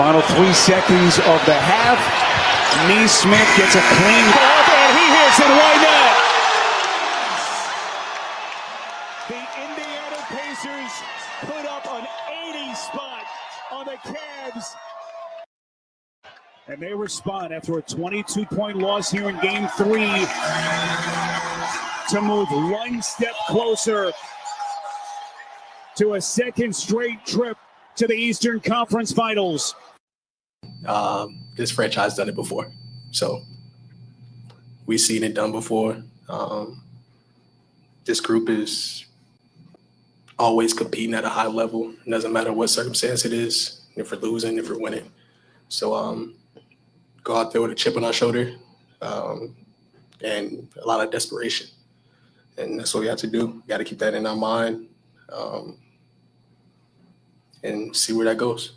Final 3 seconds of the half. Neesmith gets a clean off, and he hits it. Why not? The Indiana Pacers put up an 80 spot on the Cavs. And they respond after a 22-point loss here in Game 3 to move one step closer to a second straight trip to the Eastern Conference Finals. This franchise done it before, so we've seen it done before. This group is always competing at a high level. It doesn't matter what circumstance it is, if we're losing, if we're winning. So go out there with a chip on our shoulder and a lot of desperation. And that's what we have to do. We got to keep that in our mind and see where that goes.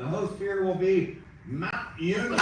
The host here will be Matt Union.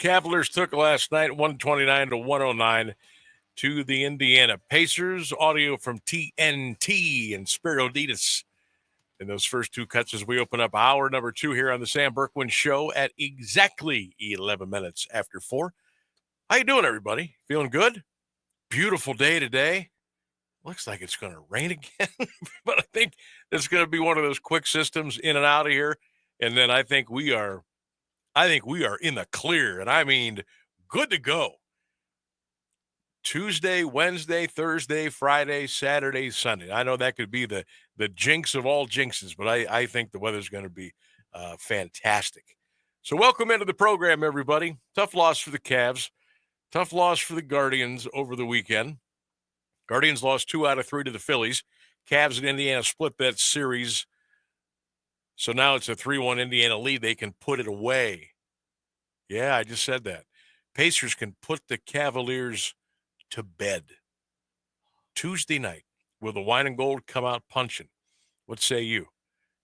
Cavaliers took last night 129-109 to the Indiana Pacers. Audio from TNT and Spiro Ditas in those first two cuts as we open up hour number 2 here on the Sam Bourquin Show at exactly 11 minutes after 4. How you doing, everybody? Feeling good? Beautiful day today. Looks like it's going to rain again, but I think it's going to be one of those quick systems in and out of here, and then I think we are in the clear, and I mean good to go. Tuesday, Wednesday, Thursday, Friday, Saturday, Sunday. I know that could be the jinx of all jinxes, but I think the weather's going to be fantastic. So welcome into the program, everybody. Tough loss for the Cavs. Tough loss for the Guardians over the weekend. Guardians lost 2 out of 3 to the Phillies. Cavs and Indiana split that series. So now it's a 3-1 Indiana lead. They can put it away. Yeah, I just said that. Pacers can put the Cavaliers to bed. Tuesday night, will the wine and gold come out punching? What say you?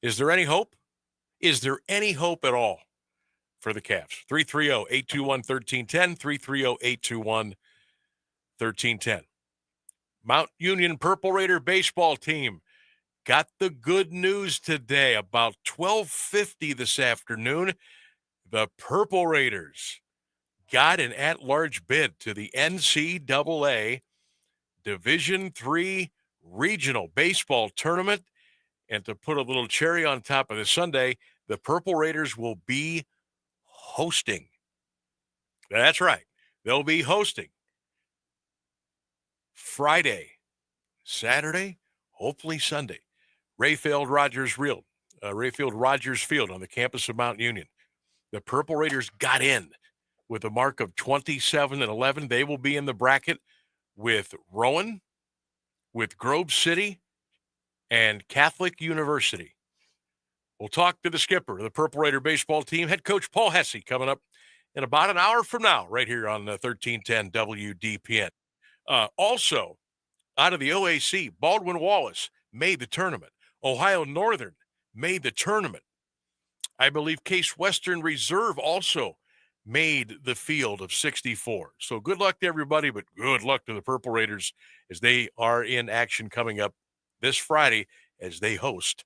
Is there any hope? Is there any hope at all for the Cavs? 330-821-1310, 330-821-1310. Mount Union Purple Raider baseball team got the good news today about 12:50 this afternoon. The Purple Raiders got an at-large bid to the NCAA Division III Regional Baseball Tournament. And to put a little cherry on top of the Sunday, the Purple Raiders will be hosting. That's right. They'll be hosting Friday, Saturday, hopefully Sunday. Rayfield Rogers Field on the campus of Mount Union. The Purple Raiders got in with a mark of 27-11. They will be in the bracket with Rowan, with Grove City, and Catholic University. We'll talk to the skipper of the Purple Raider baseball team, head coach Paul Hesse, coming up in about an hour from now, right here on 1310 WDPN. Also, out of the OAC, Baldwin Wallace made the tournament. Ohio Northern made the tournament. I believe Case Western Reserve also made the field of 64. So good luck to everybody, but good luck to the Purple Raiders as they are in action coming up this Friday as they host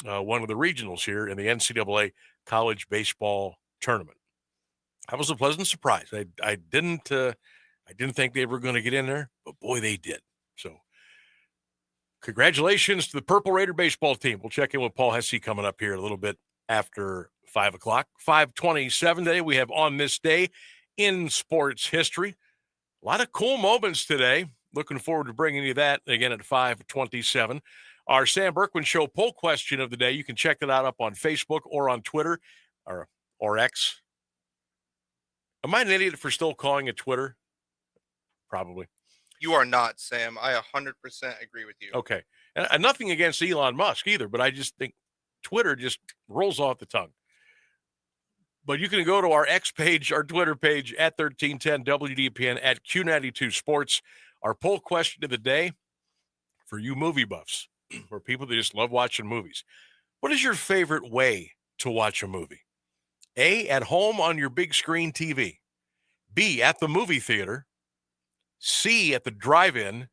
one of the regionals here in the NCAA College Baseball Tournament. That was a pleasant surprise. I didn't think they were going to get in there, but boy, they did. So congratulations to the Purple Raider baseball team. We'll check in with Paul Hesse coming up here a little bit after 5 o'clock. 5:27 today, we have on this day in sports history. A lot of cool moments today. Looking forward to bringing you that again at 5:27. Our Sam Bourquin Show poll question of the day. You can check that out up on Facebook or on Twitter or X. Am I an idiot for still calling it Twitter? Probably. You are not, Sam. I 100% agree with you. Okay. And nothing against Elon Musk either, but I just think Twitter just rolls off the tongue. But you can go to our X page, our Twitter page, at 1310 WDPN, at Q92 Sports. Our poll question of the day for you movie buffs, or people that just love watching movies. What is your favorite way to watch a movie? A, at home on your big screen TV. B, at the movie theater. C, at the drive-in.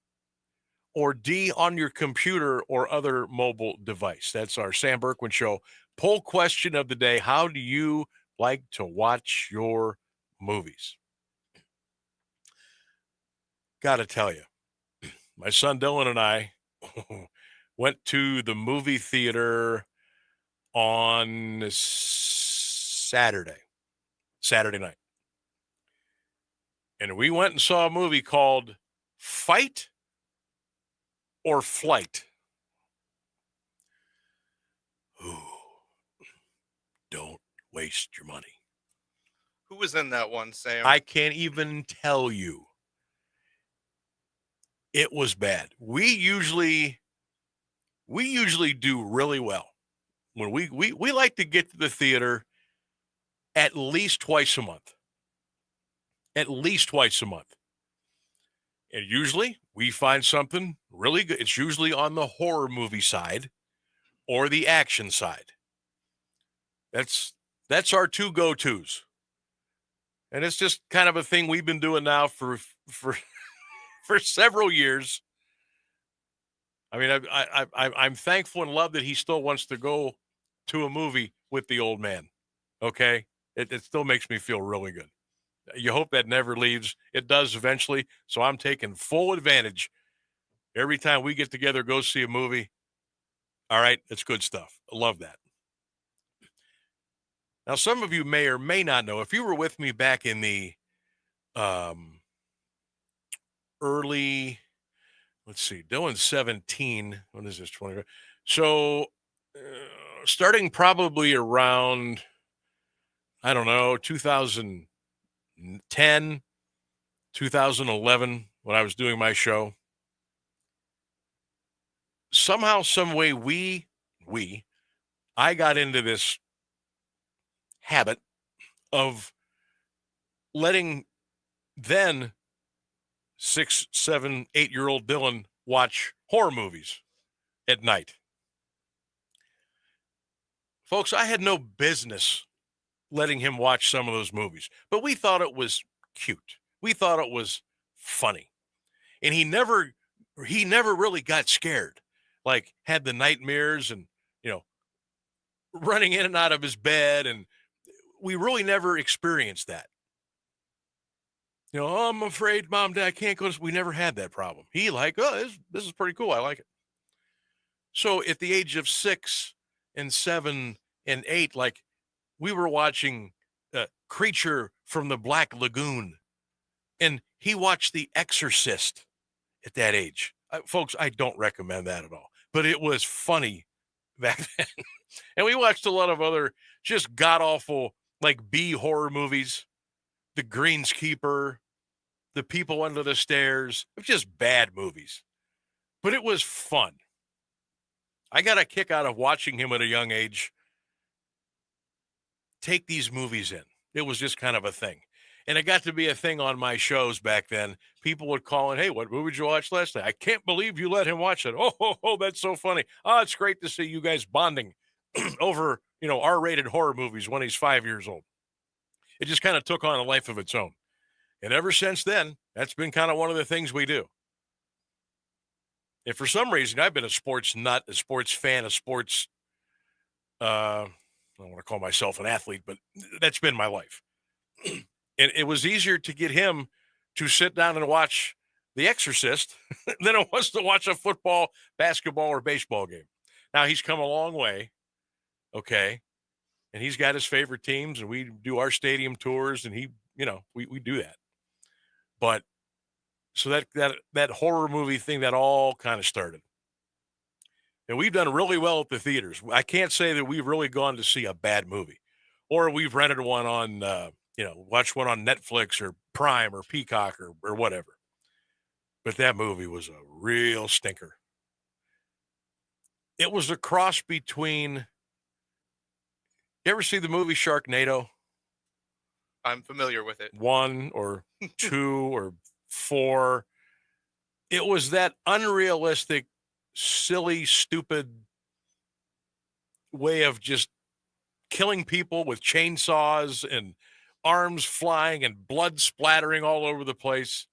Or D, on your computer or other mobile device. That's our Sam Bourquin Show poll question of the day. How do you like to watch your movies? Got to tell you, my son Dylan and I went to the movie theater on Saturday night. And we went and saw a movie called Fight or Flight. Ooh, don't waste your money. Who was in that one, Sam? I can't even tell you. It was bad. We usually do really well. When we like to get to the theater at least twice a month. At least twice a month. And usually we find something really good. It's usually on the horror movie side or the action side. That's our two go-tos. And it's just kind of a thing we've been doing now for several years. I mean, I'm thankful and love that he still wants to go to a movie with the old man. Okay? It still makes me feel really good. You hope that never leaves. It does eventually. So I'm taking full advantage. Every time we get together, go see a movie. All right, it's good stuff. I love that. Now, some of you may or may not know, if you were with me back in the early, let's see, Dylan's 17. When is this? 20. So starting probably around, I don't know, 2010, 2011, when I was doing my show, somehow, some way I got into this habit of letting then 6, 7, 8-year-old Dylan watch horror movies at night. Folks, I had no business letting him watch some of those movies, but we thought it was cute. We thought it was funny. And he never really got scared, like had the nightmares and, running in and out of his bed. And we really never experienced that. Oh, I'm afraid, Mom, Dad, I can't go. We never had that problem. He this is pretty cool. I like it. So at the age of 6 and 7 and 8, like we were watching Creature from the Black Lagoon, and he watched The Exorcist at that age. Folks, I don't recommend that at all, but it was funny back then. And we watched a lot of other just god-awful, like B horror movies, The Greenskeeper, The People Under the Stairs, just bad movies. But it was fun. I got a kick out of watching him at a young age take these movies in. It was just kind of a thing. And it got to be a thing on my shows back then. People would call in, hey, what movie did you watch last night? I can't believe you let him watch it. Oh, that's so funny. Oh, it's great to see you guys bonding over, R-rated horror movies when he's 5 years old. It just kind of took on a life of its own. And ever since then, that's been kind of one of the things we do. And for some reason, I've been a sports nut, a sports fan, a sports, I don't want to call myself an athlete, but that's been my life. And it was easier to get him to sit down and watch The Exorcist than it was to watch a football, basketball, or baseball game. Now, he's come a long way, okay? And he's got his favorite teams, and we do our stadium tours, and we do that. But so that horror movie thing, that all kind of started. And we've done really well at the theaters. I can't say that we've really gone to see a bad movie, or we've rented one on, watched one on Netflix or Prime or Peacock or whatever. But that movie was a real stinker. It was a cross between. You ever see the movie Sharknado? I'm familiar with it. 1 or 2 or 4. It was that unrealistic, silly, stupid way of just killing people with chainsaws and arms flying and blood splattering all over the place.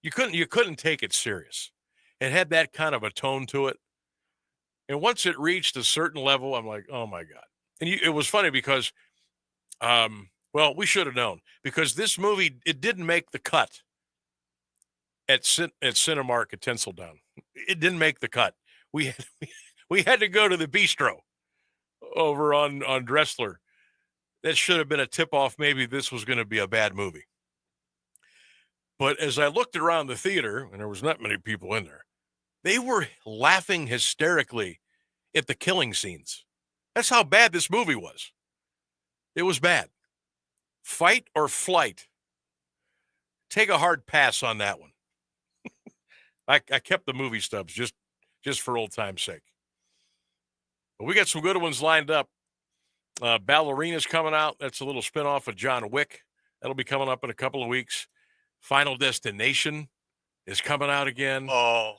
You couldn't take it serious. It had that kind of a tone to it. And once it reached a certain level, I'm like, oh my God. And it was funny because, we should have known, because this movie, it didn't make the cut at Cinemark at Tinseldown. It didn't make the cut. We had to go to the bistro over on Dressler. That should have been a tip-off. Maybe this was going to be a bad movie. But as I looked around the theater, and there was not many people in there, they were laughing hysterically at the killing scenes. That's how bad this movie was. It was bad. Fight or flight. Take a hard pass on that one. I kept the movie stubs just for old time's sake. But we got some good ones lined up. Ballerina's coming out. That's a little spinoff of John Wick. That'll be coming up in a couple of weeks. Final Destination is coming out again. Oh,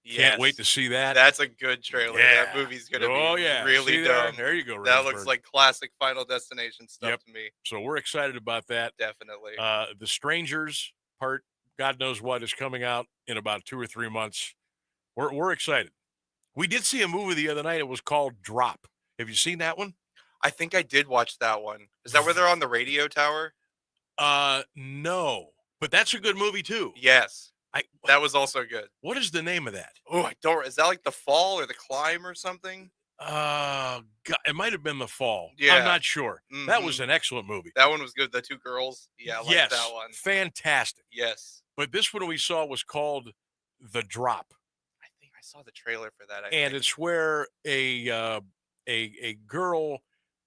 Can't wait to see that. That's a good trailer. Yeah. That movie's going to Oh, be yeah. really See dumb. There you go, That Rosberg. looks like classic Final Destination stuff to me. So we're excited about that. Definitely. The Strangers part, God knows what, is coming out in about 2 or 3 months. We're excited. We did see a movie the other night. It was called Drop. Have you seen that one? I think I did watch that one. Is that where they're on the radio tower? No. But that's a good movie too. Yes. That was also good. What is the name of that? Oh, I don't. Is that like The Fall or The Climb or something? God, it might have been The Fall. Yeah. I'm not sure. Mhm. That was an excellent movie. That one was good. The two girls. Yeah, I like that one. Fantastic. Yes. But this one we saw was called The Drop. I think I saw the trailer for that. It's where a girl,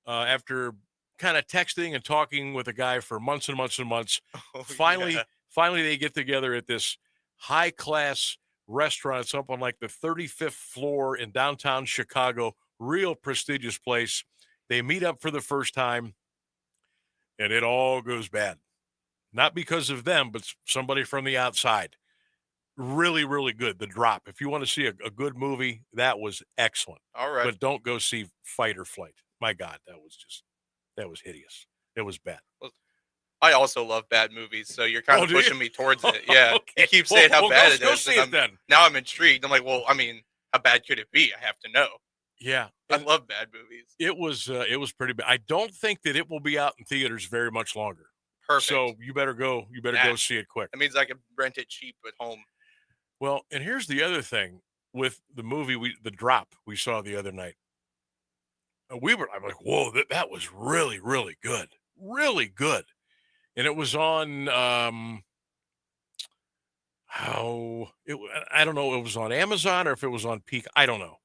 after kind of texting and talking with a guy for months and months and months, finally they get together at this high-class restaurant. It's up on like the 35th floor in downtown Chicago, real prestigious place. They meet up for the first time, and it all goes bad. Not because of them, but somebody from the outside. Really, really good. The Drop. If you want to see a good movie, that was excellent. All right. But don't go see Fight or Flight. My God, that was hideous. It was bad. I also love bad movies, so you're kind of pushing me towards it. Yeah. Okay. You keep saying how bad it is. Go see it then. Now I'm intrigued. I'm like, well, I mean, how bad could it be? I have to know. Yeah. I love bad movies. It was pretty bad. I don't think that it will be out in theaters very much longer. Perfect. So you better go see it quick. That means I can rent it cheap at home. Well, and here's the other thing with the movie, The Drop, we saw the other night. I'm like, whoa, that was really, really good. Really good. And it was on, I don't know, it was on Amazon or if it was on Peak. I don't know.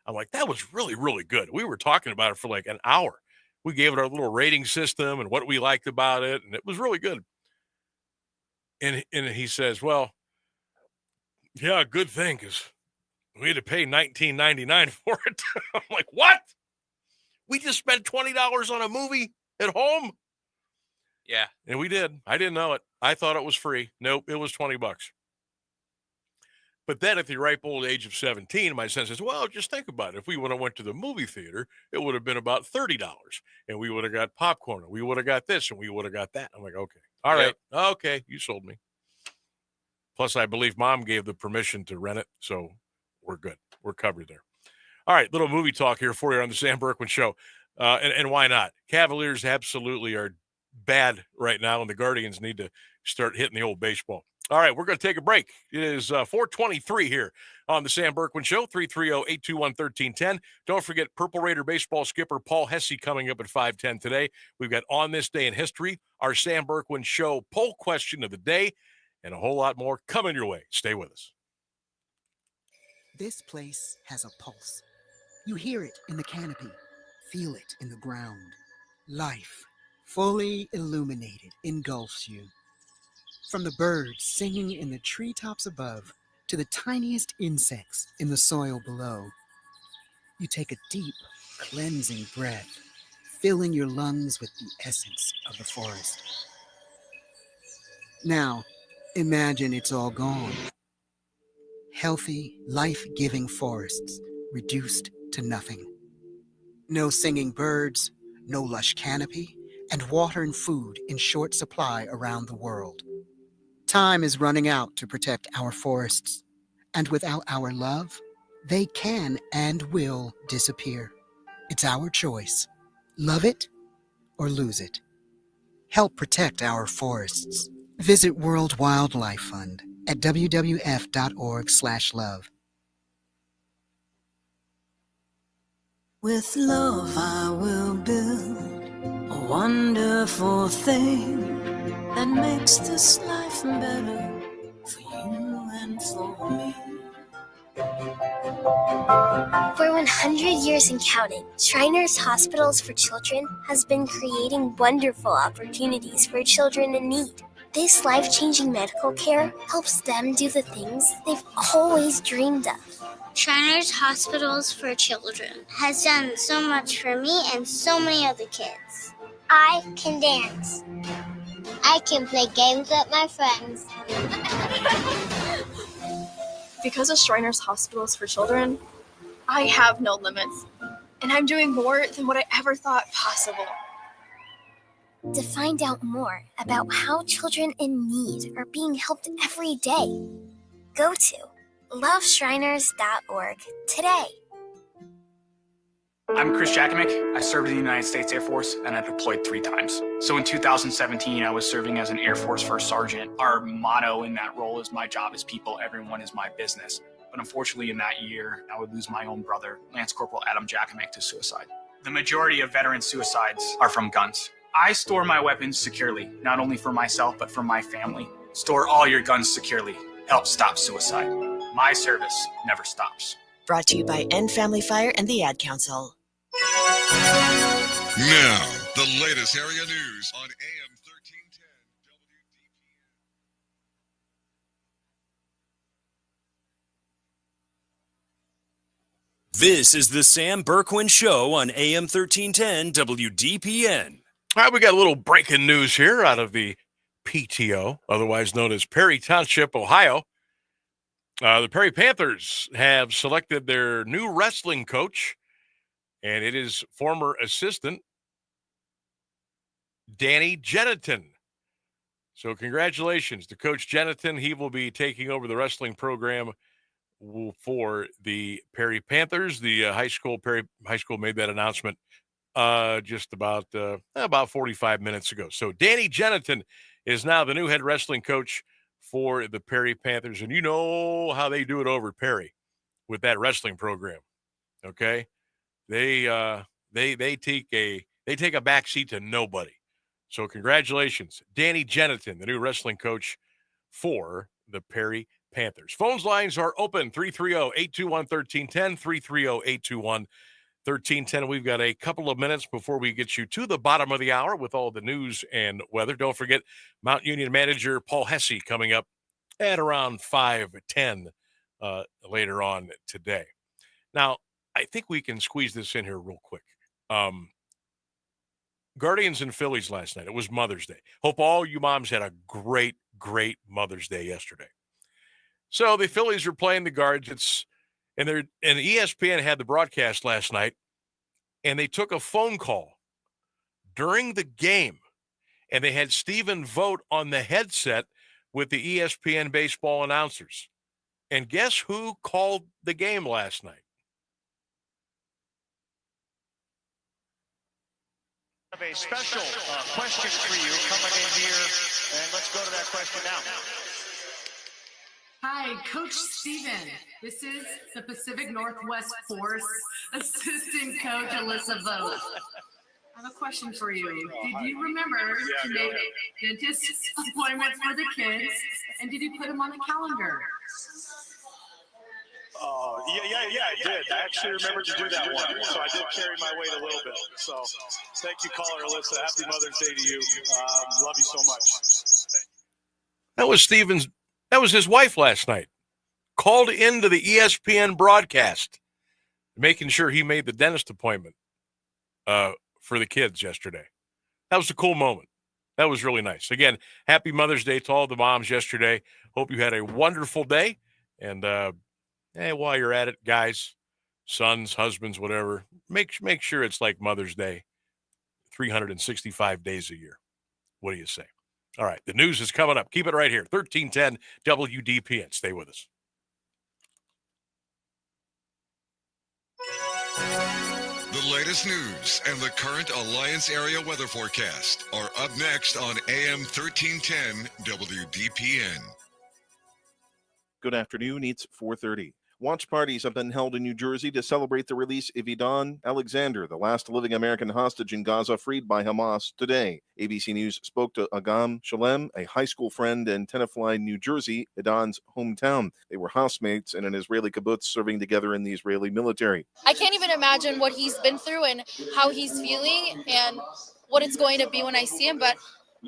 I'm like, that was really, really good. We were talking about it for like an hour. We gave it our little rating system and what we liked about it, and it was really good. And he says, well, yeah, good thing, because we had to pay $19.99 for it. I'm like, what? We just spent $20 on a movie at home? Yeah. And we did. I didn't know it. I thought it was free. Nope, it was $20. But then at the ripe old age of 17, my son says, well, just think about it. If we would have went to the movie theater, it would have been about $30. And we would have got popcorn. And we would have got this. And we would have got that. I'm like, okay. All right. Okay. You sold me. Plus, I believe Mom gave the permission to rent it. So we're good. We're covered there. All right. Little movie talk here for you on the Sam Bourquin Show. And why not? Cavaliers absolutely are bad right now. And the Guardians need to start hitting the old baseball. All right, we're going to take a break. It is 4:23 here on the Sam Bourquin Show, 330-821-1310. Don't forget Purple Raider baseball skipper Paul Hesse coming up at 5:10 today. We've got On This Day in History, our Sam Bourquin Show poll question of the day, and a whole lot more coming your way. Stay with us. This place has a pulse. You hear it in the canopy, feel it in the ground. Life, fully illuminated, engulfs you. From the birds singing in the treetops above to the tiniest insects in the soil below, you take a deep, cleansing breath, filling your lungs with the essence of the forest. Now, imagine it's all gone. Healthy, life-giving forests reduced to nothing. No singing birds, no lush canopy, and water and food in short supply around the world. Time is running out to protect our forests, and without our love, they can and will disappear. It's our choice. Love it or lose it. Help protect our forests. Visit World Wildlife Fund at wwf.org/love. With love I will build a wonderful thing that makes this life better for you and for me. For 100 years and counting, Shriners Hospitals for Children has been creating wonderful opportunities for children in need. This life-changing medical care helps them do the things they've always dreamed of. Shriners Hospitals for Children has done so much for me and so many other kids. I can dance. I can play games with my friends. Because of Shriners Hospitals for Children, I have no limits, and I'm doing more than what I ever thought possible. To find out more about how children in need are being helped every day, go to loveshriners.org today. I'm Chris Jakimick. I served in the United States Air Force and I deployed 3 times. So in 2017, I was serving as an Air Force First Sergeant. Our motto in that role is my job is people, everyone is my business. But unfortunately in that year, I would lose my own brother, Lance Corporal Adam Jakimick, to suicide. The majority of veteran suicides are from guns. I store my weapons securely, not only for myself, but for my family. Store all your guns securely. Help stop suicide. My service never stops. Brought to you by End Family Fire and the Ad Council. Now, the latest area news on AM 1310 WDPN. This is the Sam Bourquin Show on AM 1310 WDPN. All right, we got a little breaking news here out of the PTO, otherwise known as Perry Township, Ohio. The Perry Panthers have selected their new wrestling coach, and it is former assistant Danny Jeniton. So congratulations to Coach Jeniton. He will be taking over the wrestling program for the Perry Panthers. The Perry High School made that announcement just about 45 minutes ago. So Danny Jeniton is now the new head wrestling coach for the Perry Panthers, and you know how they do it over at Perry with that wrestling program. Okay, they take a back seat to nobody. So congratulations, Danny Jeniton, the new wrestling coach for the Perry Panthers. Phones lines are open, 330-821-1310, 330-821-1310. We've got a couple of minutes before we get you to the bottom of the hour with all the news and weather. Don't forget Mount Union manager Paul Hesse coming up at around 5:10 later on today. Now, I think we can squeeze this in here real quick. Guardians and Phillies last night. It was Mother's Day. Hope all you moms had a great, great Mother's Day yesterday. So the Phillies are playing the Guards. And ESPN had the broadcast last night, and they took a phone call during the game, and they had Stephen Vogt on the headset with the ESPN baseball announcers. And guess who called the game last night? I have a special question for you coming in here, and let's go to that question now. Hi, Coach Steven. This is the Pacific Northwest Force Assistant Coach Alyssa Vogt. I have a question for you. Did you remember to make dentist appointments for the kids, and did you put them on the calendar? Oh, yeah, I did. I actually remembered to do that one, so I did carry my weight a little bit. So thank you, caller Alyssa. Happy Mother's Day to you. Love you so much. That was his wife last night. Called into the ESPN broadcast, making sure he made the dentist appointment for the kids yesterday. That was a cool moment. That was really nice. Again, happy Mother's Day to all the moms yesterday. Hope you had a wonderful day. And while you're at it, guys, sons, husbands, whatever, make sure it's like Mother's Day, 365 days a year. What do you say? All right, the news is coming up. Keep it right here, 1310 WDPN. Stay with us. The latest news and the current Alliance area weather forecast are up next on AM 1310 WDPN. Good afternoon. It's 4:30. Watch parties have been held in New Jersey to celebrate the release of Idan Alexander, the last living American hostage in Gaza freed by Hamas today. ABC News spoke to Agam Shalem, a high school friend in Tenafly, New Jersey, Idan's hometown. They were housemates in an Israeli kibbutz serving together in the Israeli military. I can't even imagine what he's been through and how he's feeling and what it's going to be when I see him, but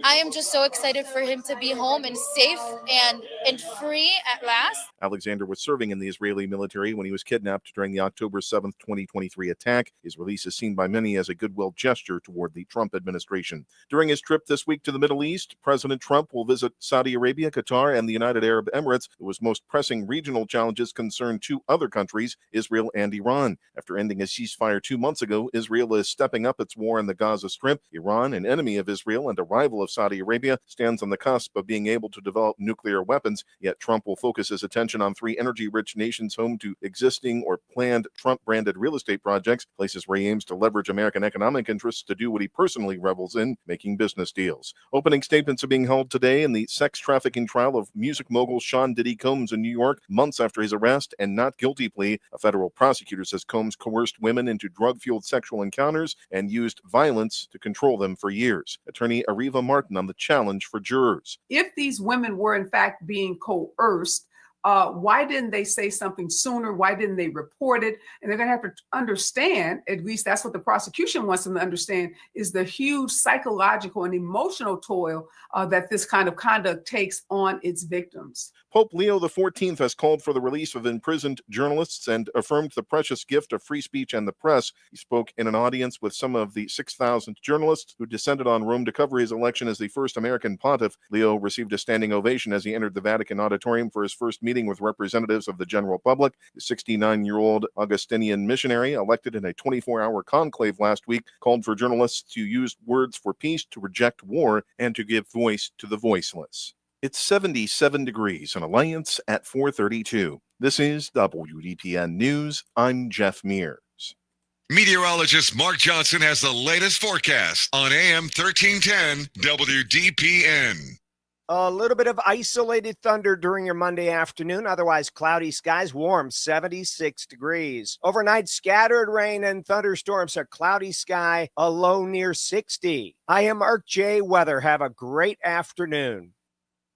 I am just so excited for him to be home and safe and free at last. Alexander was serving in the Israeli military when he was kidnapped during the October 7th, 2023 attack. His release is seen by many as a goodwill gesture toward the Trump administration. During his trip this week to the Middle East, President Trump will visit Saudi Arabia, Qatar, and the United Arab Emirates. His most pressing regional challenges concern two other countries, Israel and Iran. After ending a ceasefire 2 months ago, Israel is stepping up its war in the Gaza Strip. Iran, an enemy of Israel and a rival of Saudi Arabia, stands on the cusp of being able to develop nuclear weapons, yet Trump will focus his attention on three energy-rich nations home to existing or planned Trump-branded real estate projects, places where he aims to leverage American economic interests to do what he personally revels in, making business deals. Opening statements are being held today in the sex trafficking trial of music mogul Sean Diddy Combs in New York, months after his arrest and not guilty plea. A federal prosecutor says Combs coerced women into drug-fueled sexual encounters and used violence to control them for years. Attorney Ariva Martin on the challenge for jurors. If these women were in fact being coerced, why didn't they say something sooner? Why didn't they report it? And they're going to have to understand, at least that's what the prosecution wants them to understand, is the huge psychological and emotional toll that this kind of conduct takes on its victims. Pope Leo XIV has called for the release of imprisoned journalists and affirmed the precious gift of free speech and the press. He spoke in an audience with some of the 6,000 journalists who descended on Rome to cover his election as the first American pontiff. Leo received a standing ovation as he entered the Vatican auditorium for his first meeting with representatives of the general public. The 69-year-old Augustinian missionary, elected in a 24-hour conclave last week, called for journalists to use words for peace, to reject war, and to give voice to the voiceless. It's 77 degrees on Alliance at 4:32. This is WDPN News. I'm Jeff Mears. Meteorologist Mark Johnson has the latest forecast on AM 1310 WDPN. A little bit of isolated thunder during your Monday afternoon. Otherwise, cloudy skies, warm, 76 degrees. Overnight, scattered rain and thunderstorms, a cloudy sky, a low near 60. I am Mark J. Weather. Have a great afternoon.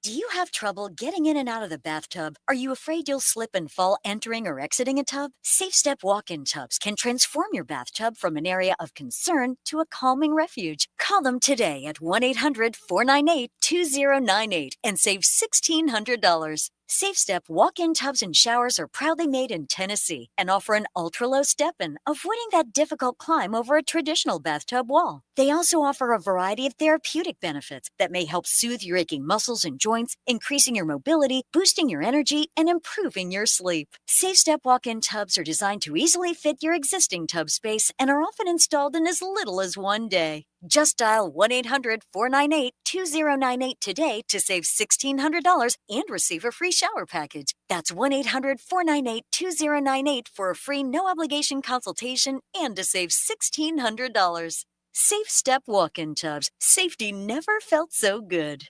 Do you have trouble getting in and out of the bathtub? Are you afraid you'll slip and fall entering or exiting a tub? Safe Step walk-in tubs can transform your bathtub from an area of concern to a calming refuge. Call them today at 1-800-498-2098 and save $1,600. Safe Step walk-in tubs and showers are proudly made in Tennessee and offer an ultra-low step-in, avoiding that difficult climb over a traditional bathtub wall. They also offer a variety of therapeutic benefits that may help soothe your aching muscles and joints, increasing your mobility, boosting your energy, and improving your sleep. Safe Step walk-in tubs are designed to easily fit your existing tub space and are often installed in as little as one day. Just dial 1-800-498-2098 today to save $1,600 and receive a free shower package. That's 1-800-498-2098 for a free no-obligation consultation and to save $1,600. Safe Step walk-in tubs. Safety never felt so good.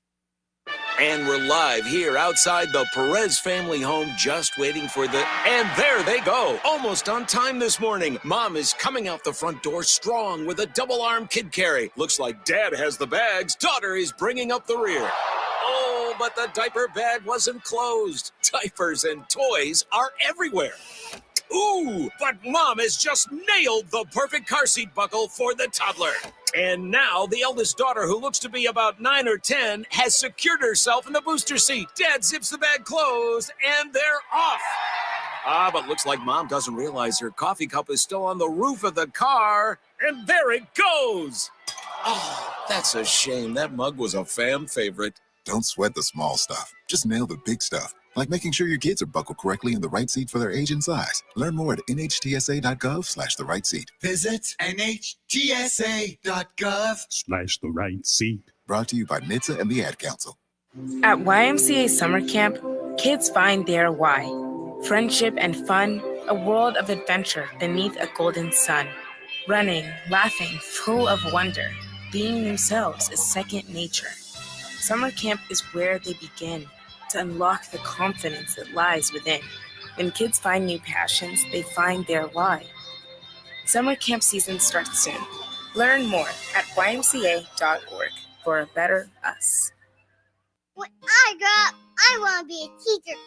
And we're live here outside the Perez family home, just waiting for the... And there they go, almost on time this morning. Mom is coming out the front door strong with a double-arm kid carry. Looks like Dad has the bags. Daughter is bringing up the rear. Oh, but the diaper bag wasn't closed. Diapers and toys are everywhere. Ooh, but Mom has just nailed the perfect car seat buckle for the toddler. And now the eldest daughter, who looks to be about 9 or 10, has secured herself in the booster seat. Dad zips the bag closed, and they're off. But looks like Mom doesn't realize her coffee cup is still on the roof of the car. And there it goes. Oh, that's a shame. That mug was a fam favorite. Don't sweat the small stuff. Just nail the big stuff, like making sure your kids are buckled correctly in the right seat for their age and size. Learn more at nhtsa.gov/the right seat. Visit nhtsa.gov/the right seat. Brought to you by NHTSA and the Ad Council. At YMCA Summer Camp, kids find their why. Friendship and fun, a world of adventure beneath a golden sun. Running, laughing, full of wonder. Being themselves is second nature. Summer camp is where they begin to unlock the confidence that lies within. When kids find new passions, they find their why. Summer camp season starts soon. Learn more at ymca.org for a better us. When I grow up, I want to be a teacher.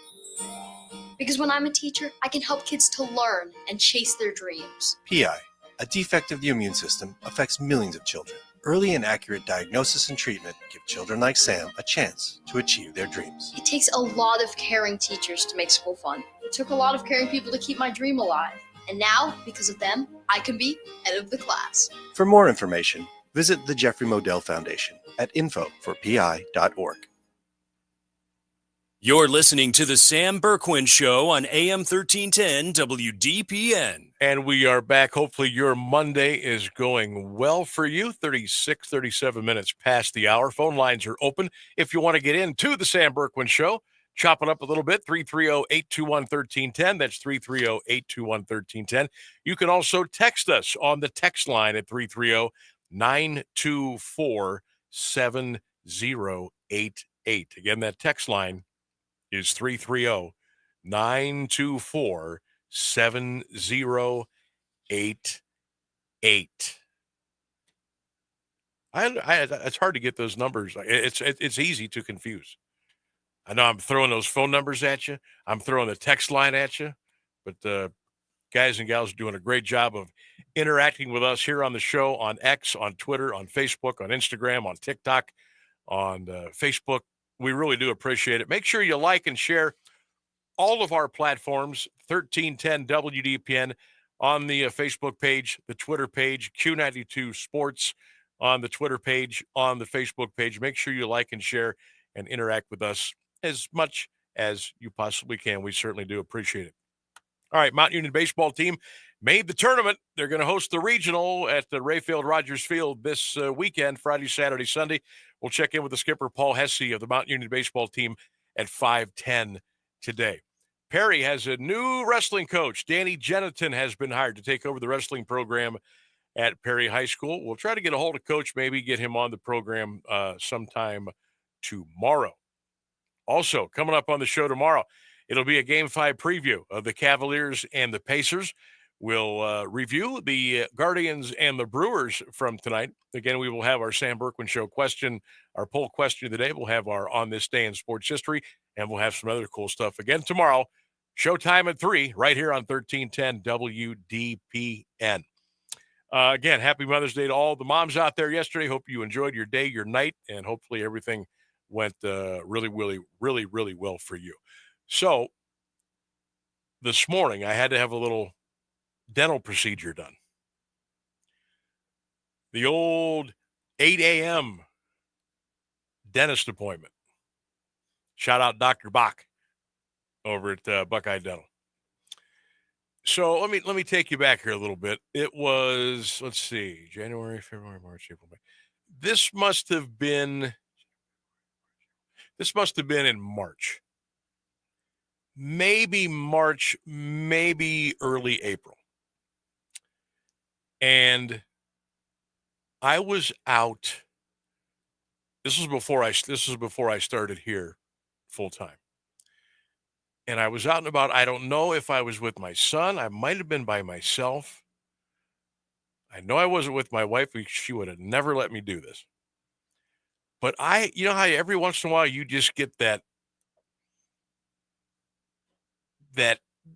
Because when I'm a teacher, I can help kids to learn and chase their dreams. PI, a defect of the immune system, affects millions of children. Early and accurate diagnosis and treatment give children like Sam a chance to achieve their dreams. It takes a lot of caring teachers to make school fun. It took a lot of caring people to keep my dream alive. And now, because of them, I can be head of the class. For more information, visit the Jeffrey Modell Foundation at info4pi.org. You're listening to the Sam Bourquin Show on AM 1310 WDPN. And we are back. Hopefully your Monday is going well for you. 37 minutes past the hour. Phone lines are open. If you want to get into the Sam Bourquin Show, chop it up a little bit, 330-821-1310. That's 330-821-1310. You can also text us on the text line at 330-924-7088. Again, that text line is 330-924-7088. It's hard to get those numbers. It's easy to confuse. I know I'm throwing those phone numbers at you. I'm throwing the text line at you. But guys and gals are doing a great job of interacting with us here on the show, on X, on Twitter, on Facebook, on Instagram, on TikTok, on Facebook. We really do appreciate it. Make sure you like and share all of our platforms, 1310 WDPN on the Facebook page, the Twitter page, Q92 Sports on the Twitter page, on the Facebook page. Make sure you like and share and interact with us as much as you possibly can. We certainly do appreciate it. All right, Mount Union baseball team made the tournament. They're going to host the regional at the Rayfield Rogers Field this weekend, Friday, Saturday, Sunday. We'll check in with the skipper, Paul Hesse, of the Mount Union baseball team at 5:10 today. Perry has a new wrestling coach. Danny Jeniton has been hired to take over the wrestling program at Perry High School. We'll try to get a hold of Coach, maybe get him on the program sometime tomorrow. Also, coming up on the show tomorrow, it'll be a Game 5 preview of the Cavaliers and the Pacers. We'll review the Guardians and the Brewers from tonight. Again, we will have our Sam Bourquin Show question, our poll question of the day. We'll have our On This Day in Sports History, and we'll have some other cool stuff again tomorrow. Showtime at 3, right here on 1310 WDPN. Again, happy Mother's Day to all the moms out there yesterday. Hope you enjoyed your day, your night, and hopefully everything went really well for you. So this morning, I had to have a little dental procedure done. The old 8 a.m. dentist appointment. Shout out Dr. Bach over at Buckeye Dental. So let me take you back here a little bit. It was, let's see, January, February, March, April, May. This must have been in March. Maybe March, maybe early April. And I was out. This was before I started here full time. And I was out and about. I don't know if I was with my son. I might have been by myself. I know I wasn't with my wife. She would have never let me do this. But you know how every once in a while you just get that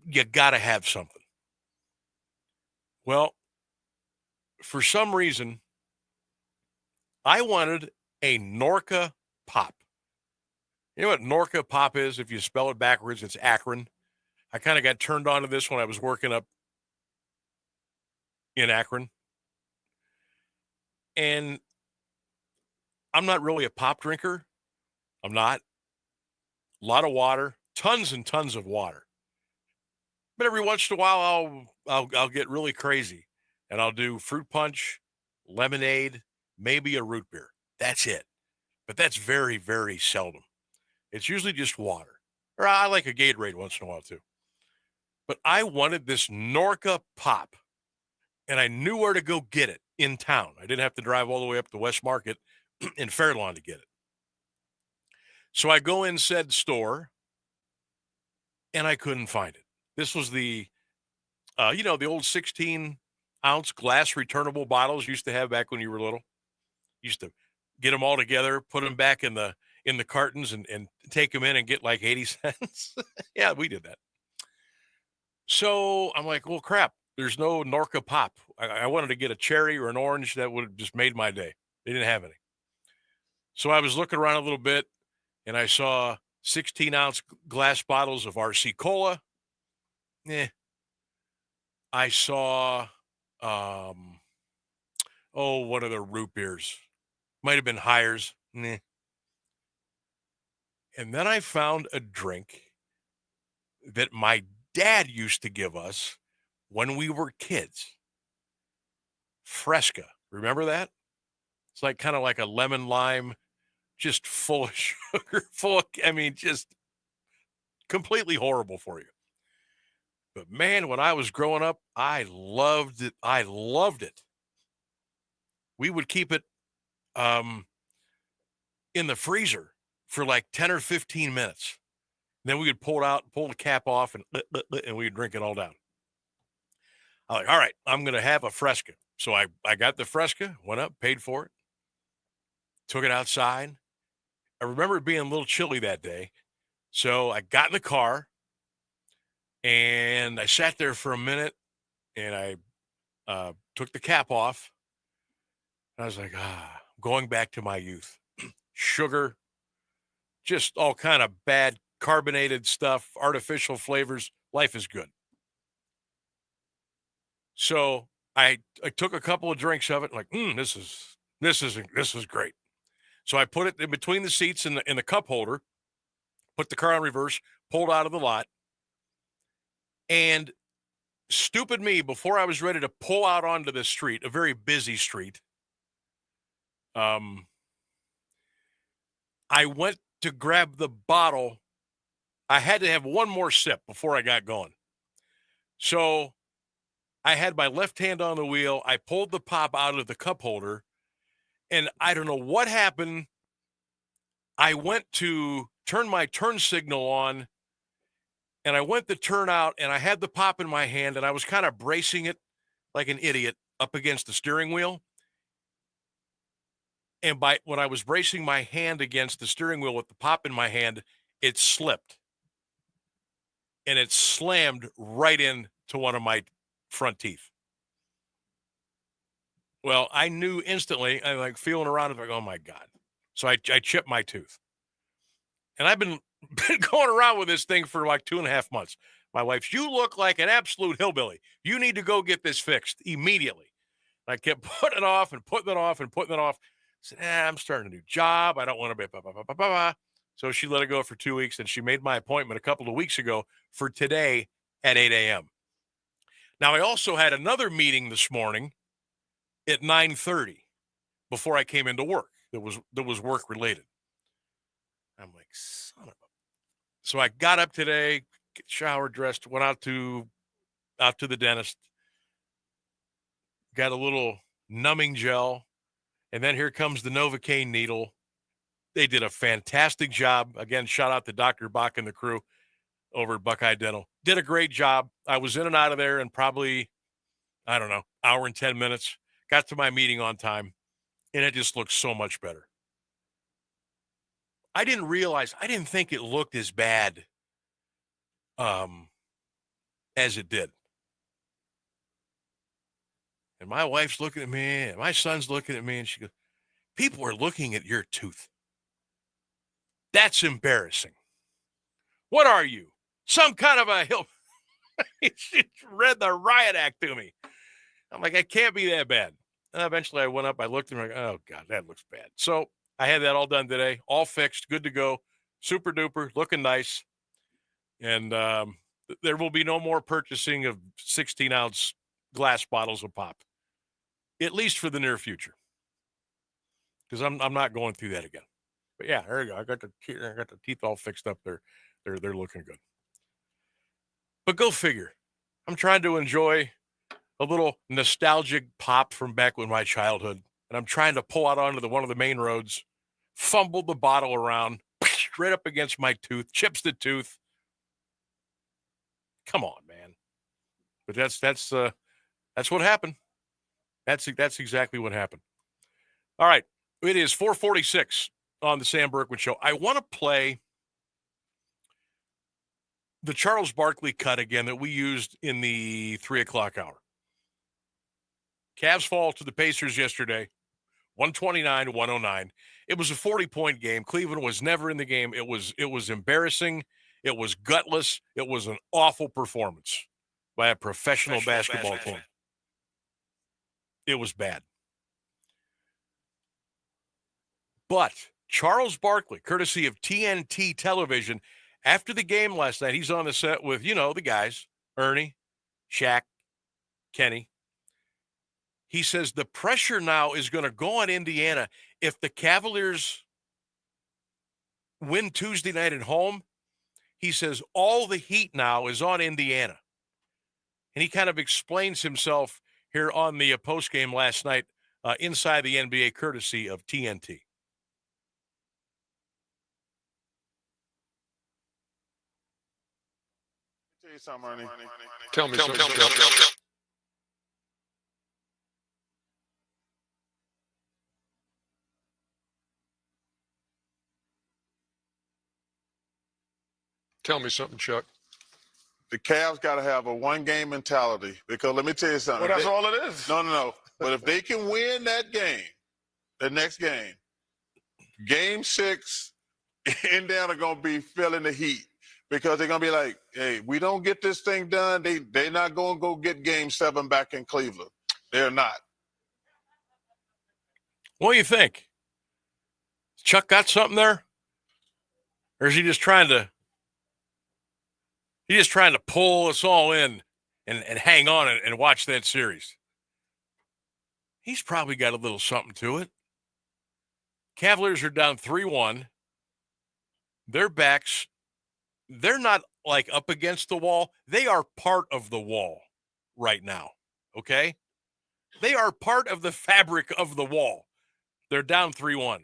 you got to have something. Well, for some reason, I wanted a Norca Pop. You know what Norca Pop is? If you spell it backwards, it's Akron. I kind of got turned on to this when I was working up in Akron. And I'm not really a pop drinker. I'm not. A lot of water, tons and tons of water. But every once in a while, I'll get really crazy, and I'll do fruit punch, lemonade, maybe a root beer. That's it. But that's very, very seldom. It's usually just water. Or I like a Gatorade once in a while, too. But I wanted this Norca Pop, and I knew where to go get it in town. I didn't have to drive all the way up to West Market in Fairlawn to get it. So I go in said store, and I couldn't find it. This was the old 16-ounce glass returnable bottles you used to have back when you were little. You used to get them all together, put them back in the cartons and take them in and get like 80 cents. Yeah, we did that. So I'm like, well, crap, there's no Norca Pop. I wanted to get a cherry or an orange that would have just made my day. They didn't have any. So I was looking around a little bit, and I saw 16-ounce glass bottles of RC Cola. I saw, what are the root beers? Might have been Hires. And then I found a drink that my dad used to give us when we were kids. Fresca. Remember that? It's like kind of like a lemon lime, just full of sugar, just completely horrible for you. But man, when I was growing up, I loved it. I loved it. We would keep it in the freezer for like 10 or 15 minutes. Then we would pull it out, pull the cap off, and we would drink it all down. I'm like, all right, I'm going to have a Fresca. So I got the Fresca, went up, paid for it, took it outside. I remember it being a little chilly that day. So I got in the car, and I sat there for a minute, and I took the cap off. I was like, going back to my youth. Sugar, just all kind of bad carbonated stuff, artificial flavors. Life is good. So I took a couple of drinks of it, like, this is great. So I put it in between the seats in the cup holder, put the car on reverse, pulled out of the lot. And stupid me, before I was ready to pull out onto the street, a very busy street, I went to grab the bottle. I had to have one more sip before I got going. So I had my left hand on the wheel. I pulled the pop out of the cup holder, and I don't know what happened. I went to turn my turn signal on, and I went to turn out, and I had the pop in my hand, and I was kind of bracing it like an idiot up against the steering wheel. And when I was bracing my hand against the steering wheel with the pop in my hand, it slipped. And it slammed right into one of my front teeth. Well, I knew instantly. I'm like feeling around. I'm like, oh my God. So I chipped my tooth. And I've been going around with this thing for like 2.5 months. My wife's, you look like an absolute hillbilly. You need to go get this fixed immediately. And I kept putting it off and putting it off and putting it off. I said, I'm starting a new job. I don't want to be blah, blah, blah, blah, blah. So she let it go for 2 weeks, and she made my appointment a couple of weeks ago for today at 8 a.m. Now, I also had another meeting this morning at 9:30 before I came into work that was work related. I'm like, son of a. So I got up today, showered, dressed, went out to the dentist, got a little numbing gel, and then here comes the Novocaine needle. They did a fantastic job. Again, shout out to Dr. Bach and the crew over at Buckeye Dental. Did a great job. I was in and out of there in probably, I don't know, hour and 10 minutes. Got to my meeting on time, and it just looks so much better. I didn't think it looked as bad as it did. And my wife's looking at me, and my son's looking at me, and she goes, people are looking at your tooth. That's embarrassing. What are you? Some kind of a hill. She read the riot act to me. I'm like, it can't be that bad. And eventually I went up, I looked, and I'm like, oh, God, that looks bad. So I had that all done today, all fixed, good to go, super duper, looking nice. And there will be no more purchasing of 16-ounce glass bottles of pop, at least for the near future, because I'm not going through that again. But yeah, there you go. I got the teeth all fixed up. They're looking good. But go figure. I'm trying to enjoy a little nostalgic pop from back in my childhood, and I'm trying to pull out onto one of the main roads, fumbled the bottle around, straight up against my tooth, chips the tooth. Come on, man. But that's what happened. That's exactly what happened. All right, it is 4:46 on the Sam Bourquin Show. I want to play the Charles Barkley cut again that we used in the 3 o'clock hour. Cavs fall to the Pacers yesterday, 129-109. It was a 40-point game. Cleveland was never in the game. It was embarrassing. It was gutless. It was an awful performance by a professional basketball team. It was bad. But Charles Barkley, courtesy of TNT Television, after the game last night, he's on the set with, the guys, Ernie, Shaq, Kenny. He says the pressure now is going to go on Indiana. If the Cavaliers win Tuesday night at home, he says all the heat now is on Indiana. And he kind of explains himself here on the postgame last night inside the NBA, courtesy of TNT. Tell you something, Ernie. Tell me something. Tell me something, Chuck. The Cavs got to have a one-game mentality because let me tell you something. Well, that's all it is. No. But if they can win that game, the next game, Game 6, Indiana going to be feeling the heat because they're going to be like, hey, we don't get this thing done. They're not going to go get Game 7 back in Cleveland. They're not. What do you think? Chuck got something there? Or is he just trying to pull us all in and hang on and watch that series? He's probably got a little something to it. Cavaliers are down 3-1. Their backs, they're not like up against the wall. They are part of the wall right now, okay? They are part of the fabric of the wall. They're down 3-1.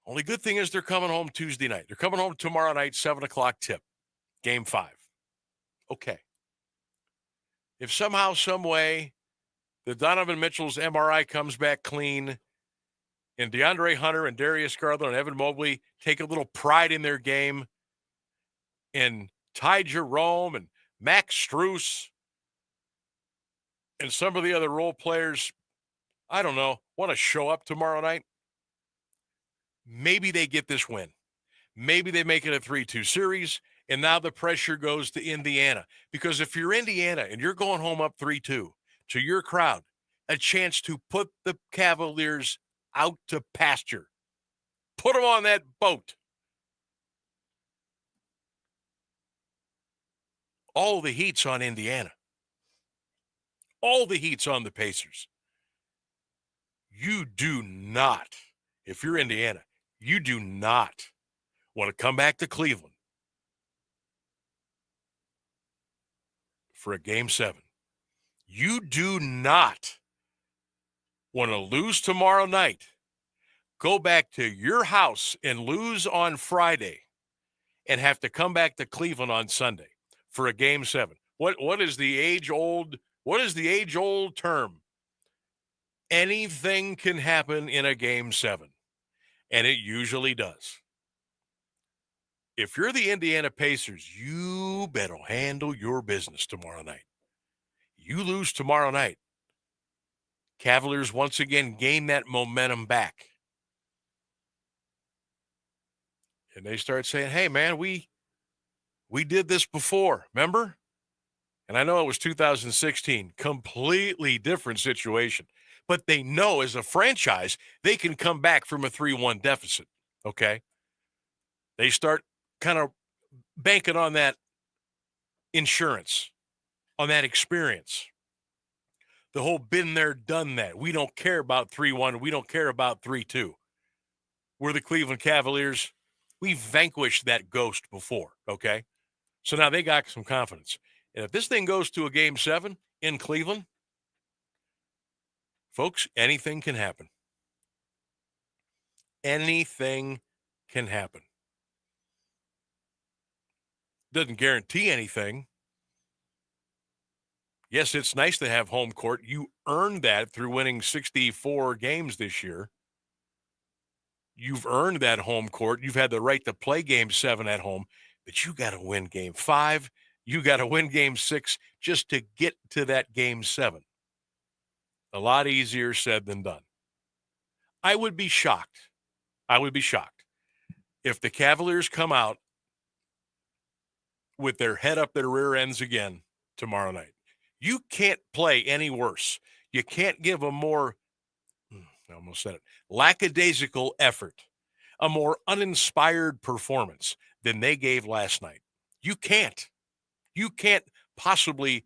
Only good thing is they're coming home Tuesday night. They're coming home tomorrow night, 7 o'clock tip. Game 5. Okay. If somehow, some way, the Donovan Mitchell's MRI comes back clean, and DeAndre Hunter and Darius Garland and Evan Mobley take a little pride in their game, and Ty Jerome and Max Strus and some of the other role players, I don't know, want to show up tomorrow night, maybe they get this win. Maybe they make it a 3-2 series. And now the pressure goes to Indiana. Because if you're Indiana and you're going home up 3-2 to your crowd, a chance to put the Cavaliers out to pasture. Put them on that boat. All the heat's on Indiana. All the heat's on the Pacers. You do not, if you're Indiana, you do not want to come back to Cleveland for a Game 7. You do not want to lose tomorrow night, go back to your house and lose on Friday, and have to come back to Cleveland on Sunday for a Game 7. What is the age-old term? Anything can happen in a Game 7, and it usually does. If you're the Indiana Pacers, you better handle your business tomorrow night. You lose tomorrow night, Cavaliers once again gain that momentum back. And they start saying, hey, man, we did this before, remember? And I know it was 2016, completely different situation. But they know as a franchise, they can come back from a 3-1 deficit, okay? They start kind of banking on that insurance, on that experience. The whole been there, done that. We don't care about 3-1. We don't care about 3-2. We're the Cleveland Cavaliers. We've vanquished that ghost before, okay? So now they got some confidence. And if this thing goes to a Game 7 in Cleveland, folks, anything can happen. Anything can happen. Doesn't guarantee anything. Yes, it's nice to have home court. You earned that through winning 64 games this year. You've earned that home court. You've had the right to play Game 7 at home, but you got to win Game 5. You got to win Game 6 just to get to that Game 7. A lot easier said than done. I would be shocked. If the Cavaliers come out with their head up their rear ends again tomorrow night. You can't play any worse. You can't give a more, I almost said it, lackadaisical effort, a more uninspired performance than they gave last night. You can't. You can't possibly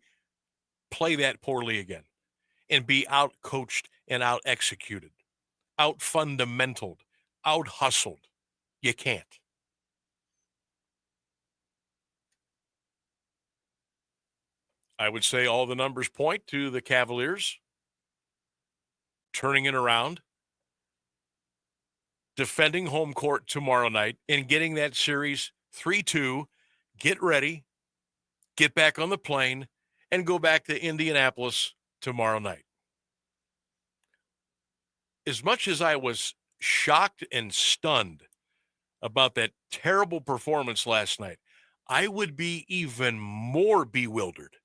play that poorly again and be out-coached and out-executed, out-fundamentaled, out-hustled. You can't. I would say all the numbers point to the Cavaliers turning it around, defending home court tomorrow night, and getting that series 3-2, get ready, get back on the plane, and go back to Indianapolis tomorrow night. As much as I was shocked and stunned about that terrible performance last night, I would be even more bewildered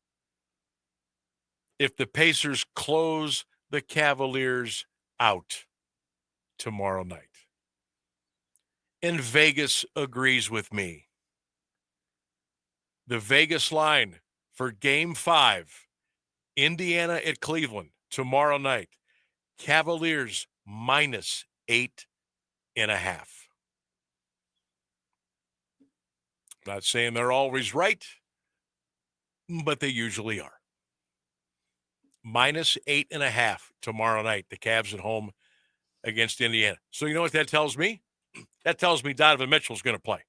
if the Pacers close the Cavaliers out tomorrow night. And Vegas agrees with me. The Vegas line for Game 5, Indiana at Cleveland tomorrow night, Cavaliers -8.5. Not saying they're always right, but they usually are. -8.5 tomorrow night, the Cavs at home against Indiana. So you know what that tells me? That tells me Donovan Mitchell's going to play.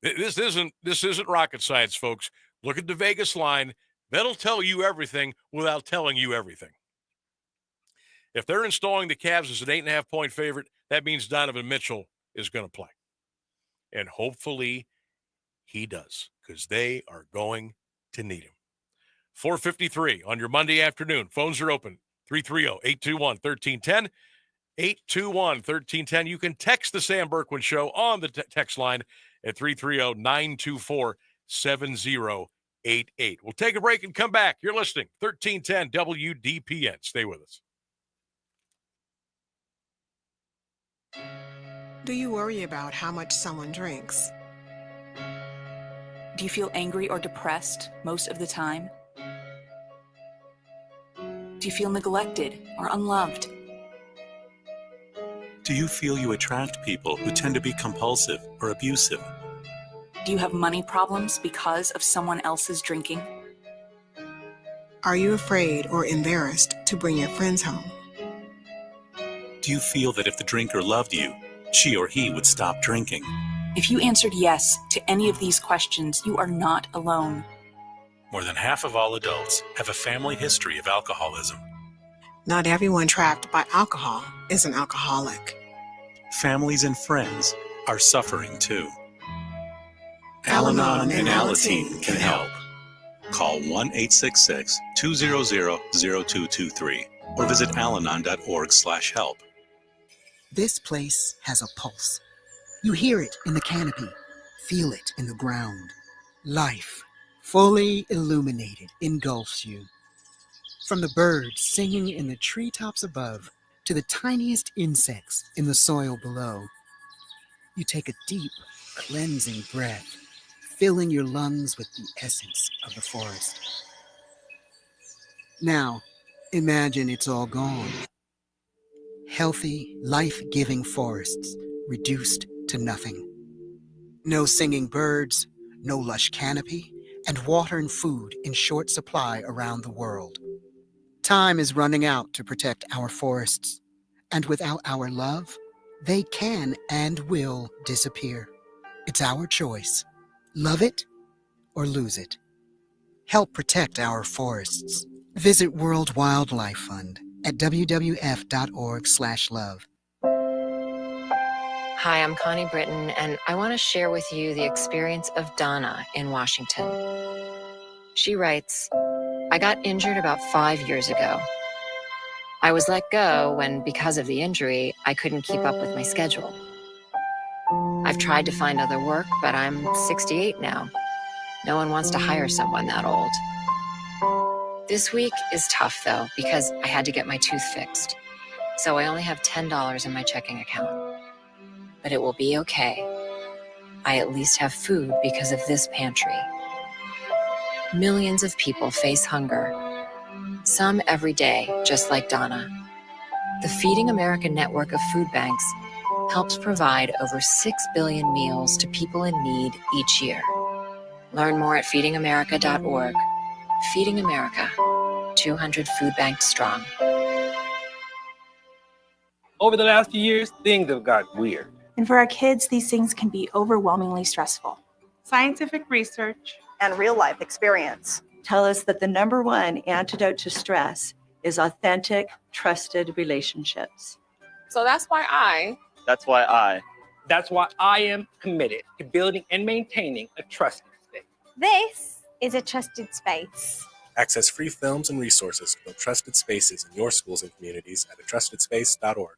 This isn't rocket science, folks. Look at the Vegas line. That'll tell you everything without telling you everything. If they're installing the Cavs as an 8.5-point favorite, that means Donovan Mitchell is going to play. And hopefully he does, because they are going to need him. 4:53 on your Monday afternoon. Phones are open. 330-821-1310. 821-1310. You can text the Sam Bourquin Show on the text line at 330-924-7088. We'll take a break and come back. You're listening. 1310 WDPN. Stay with us. Do you worry about how much someone drinks? Do you feel angry or depressed most of the time? Do you feel neglected or unloved? Do you feel you attract people who tend to be compulsive or abusive? Do you have money problems because of someone else's drinking? Are you afraid or embarrassed to bring your friends home? Do you feel that if the drinker loved you, she or he would stop drinking? If you answered yes to any of these questions, you are not alone. More than half of all adults have a family history of alcoholism. Not everyone trapped by alcohol is an alcoholic. Families and friends are suffering too. Al-Anon and Alateen can help. Call 1-866-200-0223 or visit alanon.org/help. This place has a pulse. You hear it in the canopy, feel it in the ground. Life, fully illuminated, engulfs you. From the birds singing in the treetops above to the tiniest insects in the soil below. You take a deep, cleansing breath, filling your lungs with the essence of the forest. Now, imagine it's all gone. Healthy, life-giving forests reduced to nothing. No singing birds, no lush canopy, and water and food in short supply around the world. Time is running out to protect our forests, and without our love, they can and will disappear. It's our choice. Love it or lose it. Help protect our forests. Visit World Wildlife Fund at wwf.org/love. Hi, I'm Connie Britton, and I want to share with you the experience of Donna in Washington. She writes, I got injured about 5 years ago. I was let go when, because of the injury, I couldn't keep up with my schedule. I've tried to find other work, but I'm 68 now. No one wants to hire someone that old. This week is tough, though, because I had to get my tooth fixed. so I only have $10 in my checking account. But it will be okay. I at least have food because of this pantry. Millions of people face hunger, some every day, just like Donna. The Feeding America network of food banks helps provide over 6 billion meals to people in need each year. Learn more at feedingamerica.org. Feeding America, 200 food banks strong. Over the last few years, things have gotten weird. And for our kids, these things can be overwhelmingly stressful. Scientific research and real-life experience tell us that the number one antidote to stress is authentic, trusted relationships. So that's why I That's why I am committed to building and maintaining a trusted space. This is a trusted space. Access free films and resources to build trusted spaces in your schools and communities at atrustedspace.org.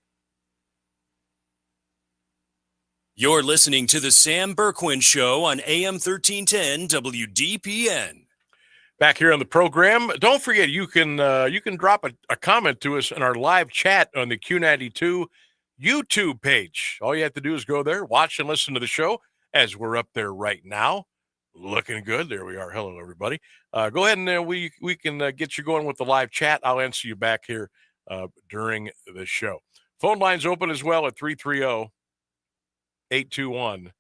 You're listening to the Sam Bourquin Show on AM 1310 WDPN. Back here on the program, don't forget you can drop a comment to us in our live chat on the Q92 YouTube page. All you have to do is go there, watch and listen to the show as we're up there right now. Looking good. There we are. Hello, everybody. Go ahead and we can get you going with the live chat. I'll answer you back here during the show. Phone lines open as well at 330-821-1310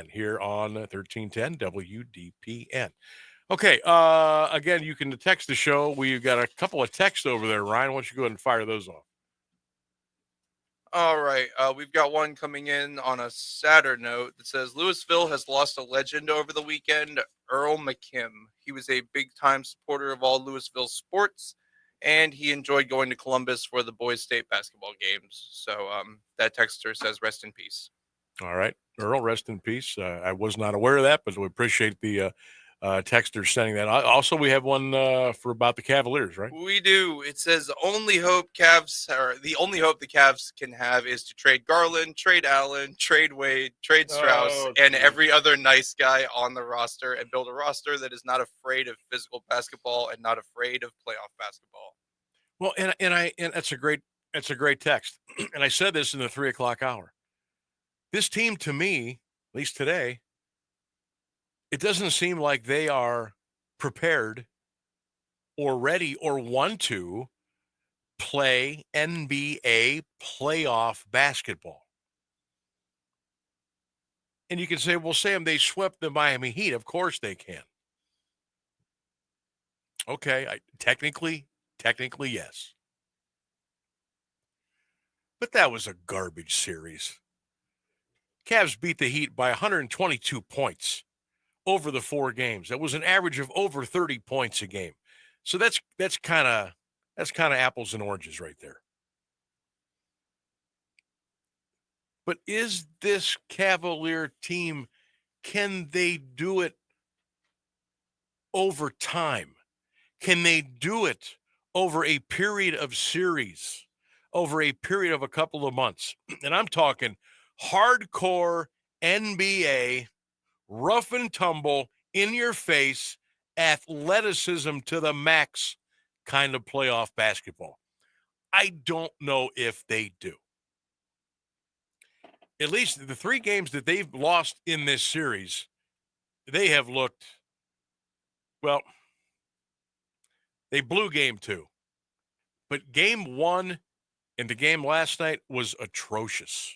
here on 1310 WDPN. Okay. Again, you can text the show. We've got a couple of texts over there, Ryan. Why don't you go ahead and fire those off? All right. We've got one coming in on a sadder note that says Louisville has lost a legend over the weekend, Earl McKim. He was a big-time supporter of all Louisville sports, and he enjoyed going to Columbus for the boys' state basketball games. So that texter says, rest in peace. All right. Earl, rest in peace. I was not aware of that, but we appreciate the texter sending that. Also, we have one for about the Cavaliers, right? We do. It says the only hope the Cavs can have is to trade Garland, trade Allen, trade Wade, trade Strauss, and every other nice guy on the roster, and build a roster that is not afraid of physical basketball and not afraid of playoff basketball. Well, and that's a great text. And I said this in the 3:00 hour. This team, to me, at least today, it doesn't seem like they are prepared or ready or want to play NBA playoff basketball. And you can say, well, Sam, they swept the Miami Heat. Of course they can. Okay, technically, yes. But that was a garbage series. Cavs beat the Heat by 122 points over the 4 games. That was an average of over 30 points a game. So that's kind of apples and oranges right there. But is this Cavalier team, can they do it over time? Can they do it over a period of series, over a period of a couple of months? And I'm talking hardcore NBA, rough and tumble, in your face, athleticism to the max kind of playoff basketball. I don't know if they do. At least the 3 games that they've lost in this series, they have looked, well, they blew game 2. But game 1 and the game last night was atrocious.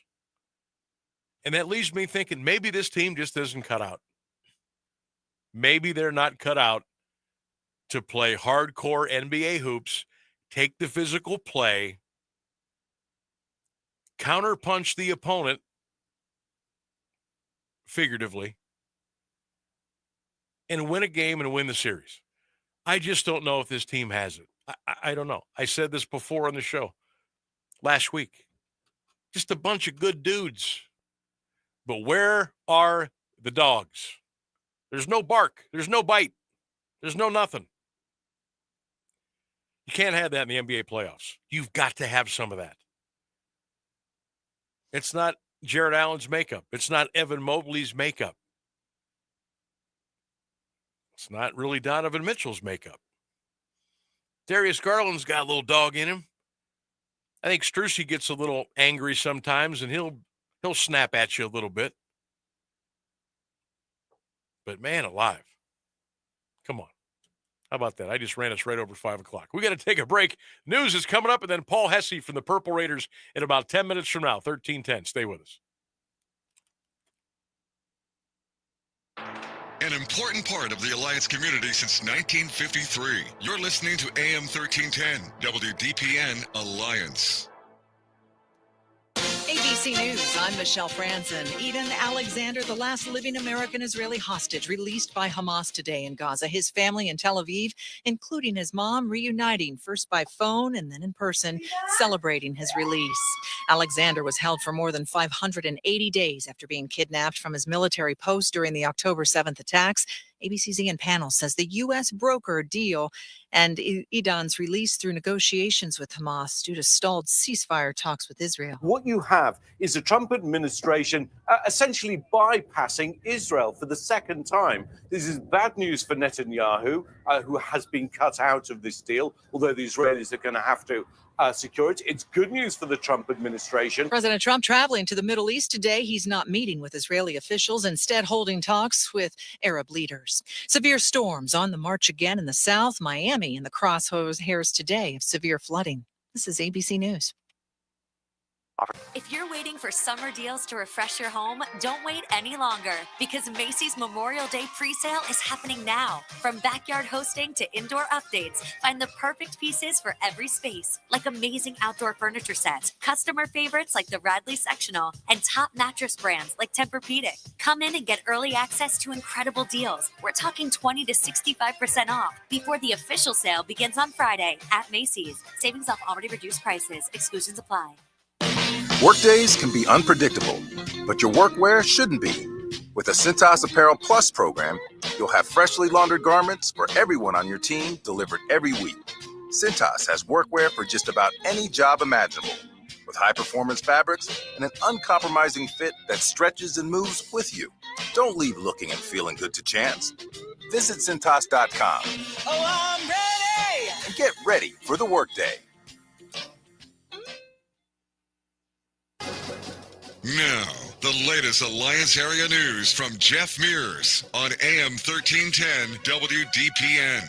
And that leaves me thinking maybe this team just isn't cut out. Maybe they're not cut out to play hardcore NBA hoops, take the physical play, counterpunch the opponent, figuratively, and win a game and win the series. I just don't know if this team has it. I don't know. I said this before on the show last week. Just a bunch of good dudes. But where are the dogs? There's no bark. There's no bite. There's no nothing. You can't have that in the NBA playoffs. You've got to have some of that. It's not Jared Allen's makeup. It's not Evan Mobley's makeup. It's not really Donovan Mitchell's makeup. Darius Garland's got a little dog in him. I think Strusey gets a little angry sometimes, and he'll snap at you a little bit. But man alive. Come on. How about that? I just ran us right over 5 o'clock. We got to take a break. News is coming up, and then Paul Hesse from the Purple Raiders in about 10 minutes from now, 13:10. Stay with us. An important part of the Alliance community since 1953. You're listening to AM 1310, WDPN Alliance. ABC News, I'm Michelle Franzen. Eden Alexander, the last living American-Israeli hostage, released by Hamas today in Gaza. His family in Tel Aviv, including his mom, reuniting first by phone and then in person, celebrating his release. Alexander was held for more than 580 days after being kidnapped from his military post during the October 7th attacks. ABC's Ian Pannell says the U.S. brokered deal and Edan's release through negotiations with Hamas due to stalled ceasefire talks with Israel. What you have is a Trump administration essentially bypassing Israel for the second time. This is bad news for Netanyahu, who has been cut out of this deal, although the Israelis are going to have to secure it. It's good news for the Trump administration. President Trump traveling to the Middle East today. He's not meeting with Israeli officials, instead holding talks with Arab leaders. Severe storms on the march again in the south. Miami in the crosshairs today of severe flooding. This is ABC News. If you're waiting for summer deals to refresh your home, don't wait any longer, because Macy's Memorial Day pre-sale is happening now. From backyard hosting to indoor updates, find the perfect pieces for every space, like amazing outdoor furniture sets, customer favorites like the Radley Sectional, and top mattress brands like Tempur-Pedic. Come in and get early access to incredible deals. We're talking 20 to 65% off before the official sale begins on Friday at Macy's. Savings off already reduced prices. Exclusions apply. Workdays can be unpredictable, but your workwear shouldn't be. With the Cintas Apparel Plus program, you'll have freshly laundered garments for everyone on your team delivered every week. Cintas has workwear for just about any job imaginable, with high-performance fabrics and an uncompromising fit that stretches and moves with you. Don't leave looking and feeling good to chance. Visit Cintas.com. Oh, I'm ready! And get ready for the workday. Now, the latest Alliance area news from Jeff Mears on AM 1310 WDPN.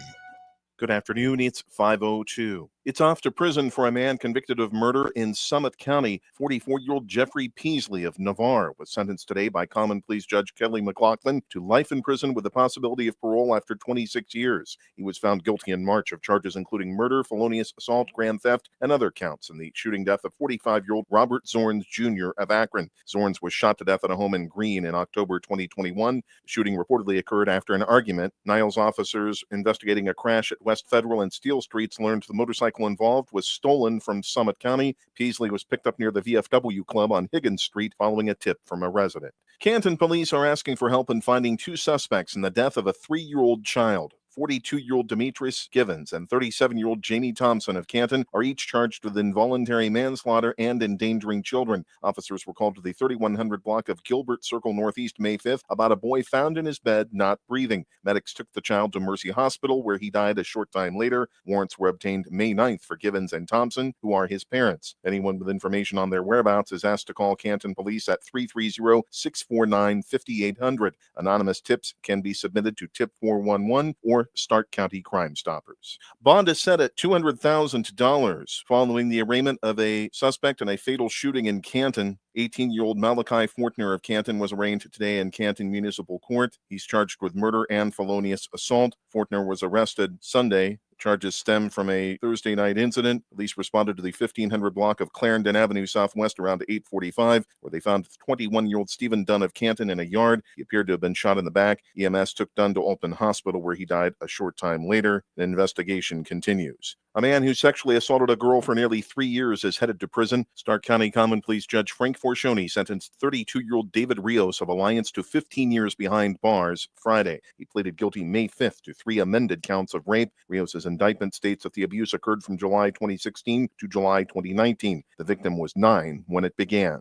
Good afternoon. It's 5:02. It's off to prison for a man convicted of murder in Summit County. 44-year-old Jeffrey Peasley of Navarre was sentenced today by Common Pleas Judge Kelly McLaughlin to life in prison with the possibility of parole after 26 years. He was found guilty in March of charges including murder, felonious assault, grand theft, and other counts in the shooting death of 45-year-old Robert Zorns Jr. of Akron. Zorns was shot to death at a home in Greene in October 2021. The shooting reportedly occurred after an argument. Niles officers investigating a crash at West Federal and Steel Streets learned the motorcycle involved was stolen from Summit County. Peasley was picked up near the VFW Club on Higgins Street following a tip from a resident. Canton police are asking for help in finding two suspects in the death of a 3-year-old child. 42-year-old Demetrius Givens and 37-year-old Jamie Thompson of Canton are each charged with involuntary manslaughter and endangering children. Officers were called to the 3100 block of Gilbert Circle Northeast May 5th about a boy found in his bed not breathing. Medics took the child to Mercy Hospital, where he died a short time later. Warrants were obtained May 9th for Givens and Thompson, who are his parents. Anyone with information on their whereabouts is asked to call Canton Police at 330-649-5800. Anonymous tips can be submitted to Tip 411 or Stark County Crime Stoppers. Bond is set at $200,000 following the arraignment of a suspect in a fatal shooting in Canton. 18-year-old Malachi Fortner of Canton was arraigned today in Canton Municipal Court. He's charged with murder and felonious assault. Fortner was arrested Sunday. Charges stem from a Thursday night incident. Police responded to the 1500 block of Clarendon Avenue Southwest around 8:45, where they found 21-year-old Stephen Dunn of Canton in a yard. He appeared to have been shot in the back. EMS took Dunn to Alton Hospital, where he died a short time later. The investigation continues. A man who sexually assaulted a girl for nearly 3 years is headed to prison. Stark County Common Pleas Judge Frank Forcioni sentenced 32-year-old David Rios of Alliance to 15 years behind bars Friday. He pleaded guilty May 5th to 3 amended counts of rape. Rios's indictment states that the abuse occurred from July 2016 to July 2019. The victim was 9 when it began.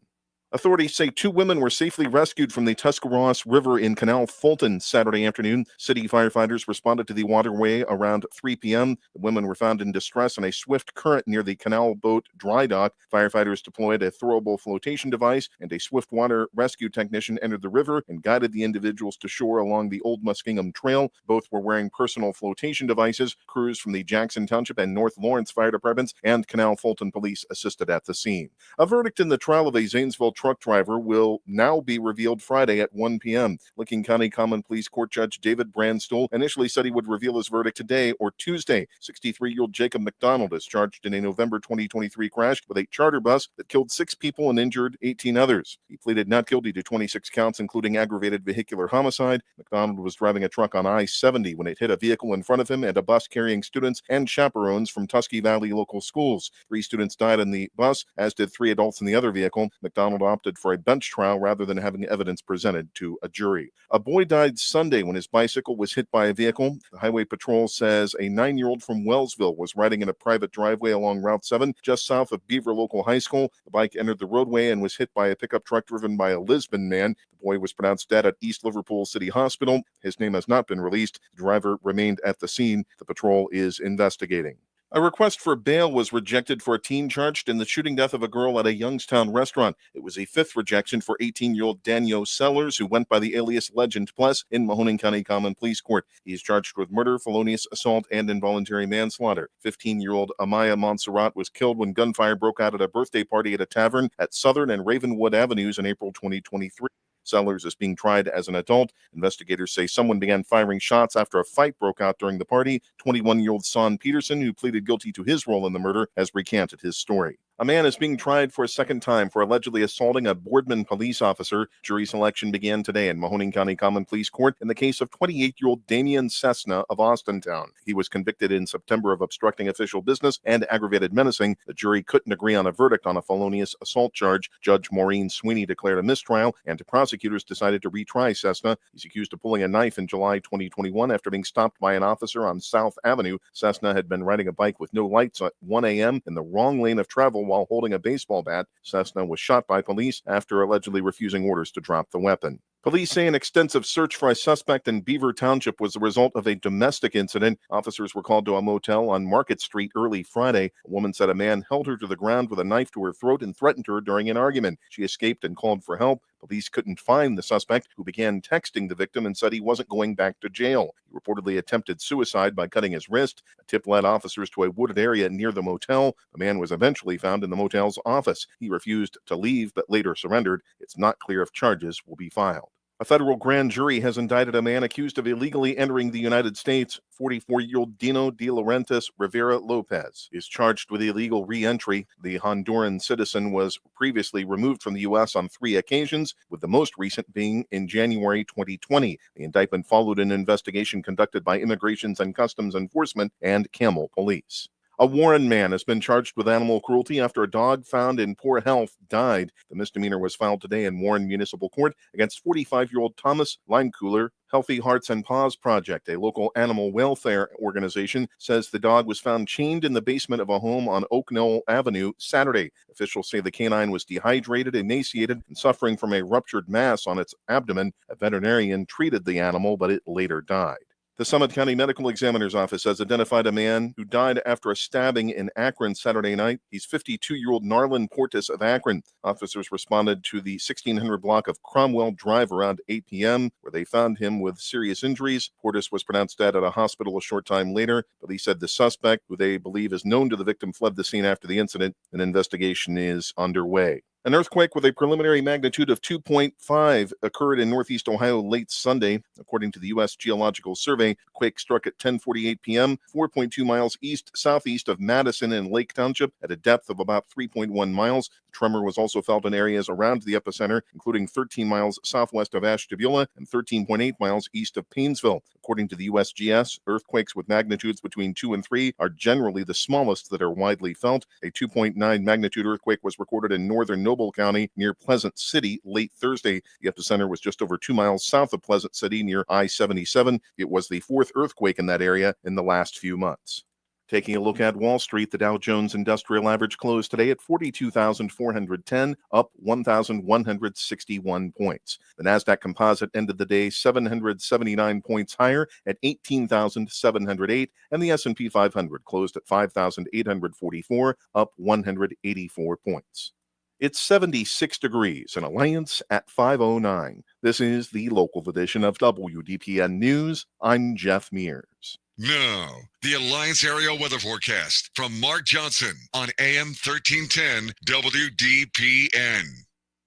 Authorities say 2 women were safely rescued from the Tuscarawas River in Canal Fulton Saturday afternoon. City firefighters responded to the waterway around 3 p.m. The women were found in distress in a swift current near the canal boat dry dock. Firefighters deployed a throwable flotation device, and a swift water rescue technician entered the river and guided the individuals to shore along the Old Muskingum Trail. Both were wearing personal flotation devices. Crews from the Jackson Township and North Lawrence Fire Departments and Canal Fulton Police assisted at the scene. A verdict in the trial of a Zanesville truck driver will now be revealed Friday at 1 p.m. Licking County Common Pleas Court Judge David Brandstool initially said he would reveal his verdict today or Tuesday. 63-year-old Jacob McDonald is charged in a November 2023 crash with a charter bus that killed 6 people and injured 18 others. He pleaded not guilty to 26 counts, including aggravated vehicular homicide. McDonald was driving a truck on I-70 when it hit a vehicle in front of him and a bus carrying students and chaperones from Tusky Valley local schools. 3 students died in the bus, as did 3 adults in the other vehicle. McDonald opted for a bench trial rather than having evidence presented to a jury. A boy died Sunday when his bicycle was hit by a vehicle. The Highway Patrol says a 9-year-old from Wellsville was riding in a private driveway along Route 7 just south of Beaver Local High School. The bike entered the roadway and was hit by a pickup truck driven by a Lisbon man. The boy was pronounced dead at East Liverpool City Hospital. His name has not been released. The driver remained at the scene. The patrol is investigating. A request for bail was rejected for a teen charged in the shooting death of a girl at a Youngstown restaurant. It was a 5th rejection for 18-year-old Daniel Sellers, who went by the alias Legend Plus in Mahoning County Common Pleas Court. He is charged with murder, felonious assault, and involuntary manslaughter. 15-year-old Amaya Montserrat was killed when gunfire broke out at a birthday party at a tavern at Southern and Ravenwood Avenues in April 2023. Sellers is being tried as an adult. Investigators say someone began firing shots after a fight broke out during the party. 21-year-old Son Peterson, who pleaded guilty to his role in the murder, has recanted his story. A man is being tried for a second time for allegedly assaulting a Boardman police officer. Jury selection began today in Mahoning County Common Pleas Court in the case of 28-year-old Damian Cessna of Austintown. He was convicted in September of obstructing official business and aggravated menacing. The jury couldn't agree on a verdict on a felonious assault charge. Judge Maureen Sweeney declared a mistrial, and prosecutors decided to retry Cessna. He's accused of pulling a knife in July 2021 after being stopped by an officer on South Avenue. Cessna had been riding a bike with no lights at 1 a.m. in the wrong lane of travel while holding a baseball bat. Cessna was shot by police after allegedly refusing orders to drop the weapon. Police say an extensive search for a suspect in Beaver Township was the result of a domestic incident. Officers were called to a motel on Market Street early Friday. A woman said a man held her to the ground with a knife to her throat and threatened her during an argument. She escaped and called for help. Police couldn't find the suspect, who began texting the victim and said he wasn't going back to jail. He reportedly attempted suicide by cutting his wrist. A tip led officers to a wooded area near the motel. The man was eventually found in the motel's office. He refused to leave but later surrendered. It's not clear if charges will be filed. A federal grand jury has indicted a man accused of illegally entering the United States. 44-year-old Dino De Laurentiis Rivera Lopez is charged with illegal re-entry. The Honduran citizen was previously removed from the U.S. on 3 occasions, with the most recent being in January 2020. The indictment followed an investigation conducted by Immigrations and Customs Enforcement and Camel Police. A Warren man has been charged with animal cruelty after a dog found in poor health died. The misdemeanor was filed today in Warren Municipal Court against 45-year-old Thomas Limecooler. Healthy Hearts and Paws Project, a local animal welfare organization, says the dog was found chained in the basement of a home on Oak Knoll Avenue Saturday. Officials say the canine was dehydrated, emaciated, and suffering from a ruptured mass on its abdomen. A veterinarian treated the animal, but it later died. The Summit County Medical Examiner's Office has identified a man who died after a stabbing in Akron Saturday night. He's 52-year-old Narlin Portis of Akron. Officers responded to the 1600 block of Cromwell Drive around 8 p.m., where they found him with serious injuries. Portis was pronounced dead at a hospital a short time later. Police said the suspect, who they believe is known to the victim, fled the scene after the incident. An investigation is underway. An earthquake with a preliminary magnitude of 2.5 occurred in northeast Ohio late Sunday. According to the U.S. Geological Survey, the quake struck at 10:48 p.m., 4.2 miles east-southeast of Madison in Lake Township at a depth of about 3.1 miles. The tremor was also felt in areas around the epicenter, including 13 miles southwest of Ashtabula and 13.8 miles east of Paynesville. According to the USGS, earthquakes with magnitudes between 2 and 3 are generally the smallest that are widely felt. A 2.9 magnitude earthquake was recorded in northern Noble County near Pleasant City late Thursday. The epicenter was just over 2 miles south of Pleasant City near I-77. It was the 4th earthquake in that area in the last few months. Taking a look at Wall Street, the Dow Jones Industrial Average closed today at 42,410, up 1,161 points. The Nasdaq Composite ended the day 779 points higher at 18,708, and the S&P 500 closed at 5,844, up 184 points. It's 76 degrees in Alliance at 5:09. This is the local edition of WDPN News. I'm Jeff Mears. Now, the Alliance Area Weather Forecast from Mark Johnson on AM 1310 WDPN.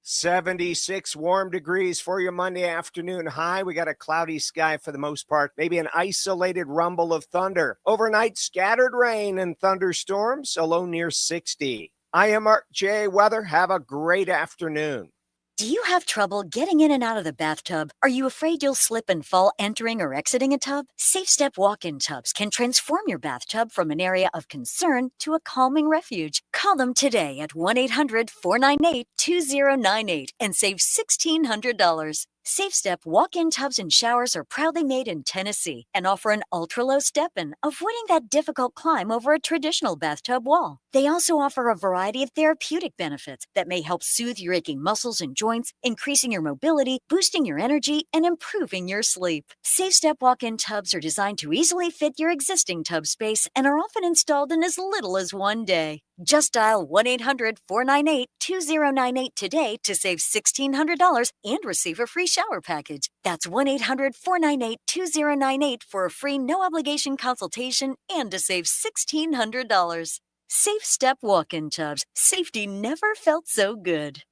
76 warm degrees for your Monday afternoon high. We got a cloudy sky for the most part, maybe an isolated rumble of thunder. Overnight, scattered rain and thunderstorms, a low near 60. I am Mark J. Weather. Have a great afternoon. Do you have trouble getting in and out of the bathtub? Are you afraid you'll slip and fall entering or exiting a tub? Safe Step walk-in tubs can transform your bathtub from an area of concern to a calming refuge. Call them today at 1-800-498-2098 and save $1,600. Safe Step walk-in tubs and showers are proudly made in Tennessee and offer an ultra-low step-in, avoiding that difficult climb over a traditional bathtub wall. They also offer a variety of therapeutic benefits that may help soothe your aching muscles and joints, increasing your mobility, boosting your energy, and improving your sleep. Safe Step walk-in tubs are designed to easily fit your existing tub space and are often installed in as little as one day. Just dial 1-800-498-2098 today to save $1,600 and receive a free shower package. That's 1-800-498-2098 for a free no-obligation consultation and to save $1,600. Safe Step walk-in tubs. Safety never felt so good.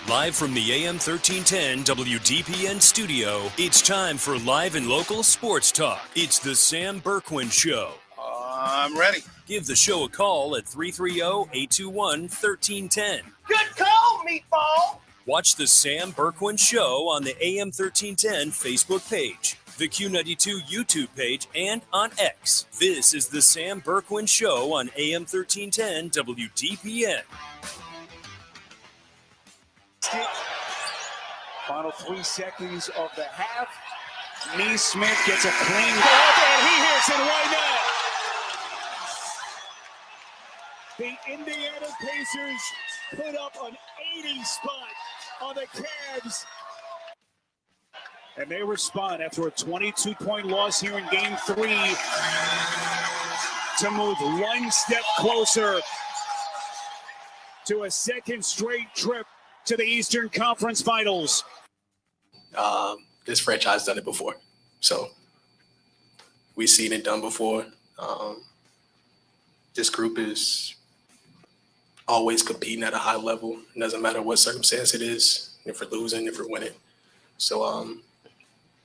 Live from the AM 1310 WDPN studio, it's time for live and local sports talk. It's the Sam Bourquin Show. I'm ready. Give the show a call at 330-821-1310. Good call, meatball. Watch the Sam Bourquin Show on the AM 1310 Facebook page, the Q92 YouTube page, and on X. This is the Sam Bourquin Show on AM 1310 WDPN. Final 3 seconds of the half. Neesmith gets a clean ball, and he hits it right now. The Indiana Pacers put up an 80 spot on the Cavs. And they respond after a 22-point loss here in Game 3 to move one step closer to a second straight trip to the Eastern Conference Finals. This franchise done it before, so we've seen it done before. This group is always competing at a high level. It doesn't matter what circumstance it is, if we're losing, if we're winning. So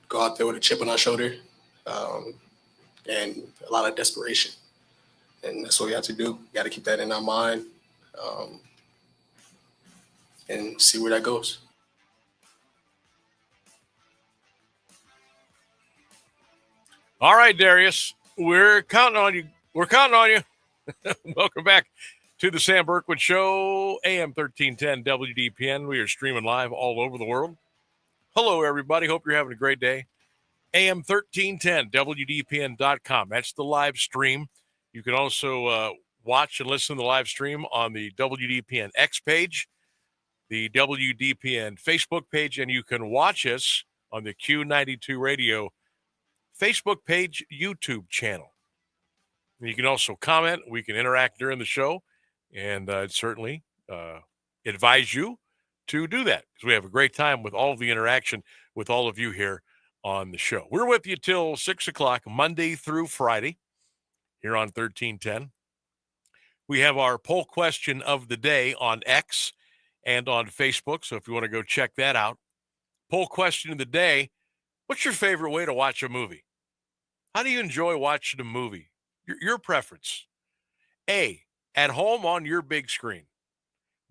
go out there with a chip on our shoulder and a lot of desperation. And that's what we have to do. We got to keep that in our mind and see where that goes. All right, Darius, we're counting on you. We're counting on you. Welcome back to the Sam Bourquin Show, AM 1310 WDPN. We are streaming live all over the world. Hello, everybody. Hope you're having a great day. AM 1310 WDPN.com. That's the live stream. You can also watch and listen to the live stream on the WDPN X page, the WDPN Facebook page, and you can watch us on the Q92 Radio Facebook page, YouTube channel. You can also comment. We can interact during the show, and certainly advise you to do that because we have a great time with all of the interaction with all of you here on the show. We're with you till 6 o'clock, Monday through Friday, here on 1310. We have our poll question of the day on X and on Facebook, so if you want to go check that out. Poll question of the day, what's your favorite way to watch a movie? How do you enjoy watching a movie? Your preference. A, at home on your big screen.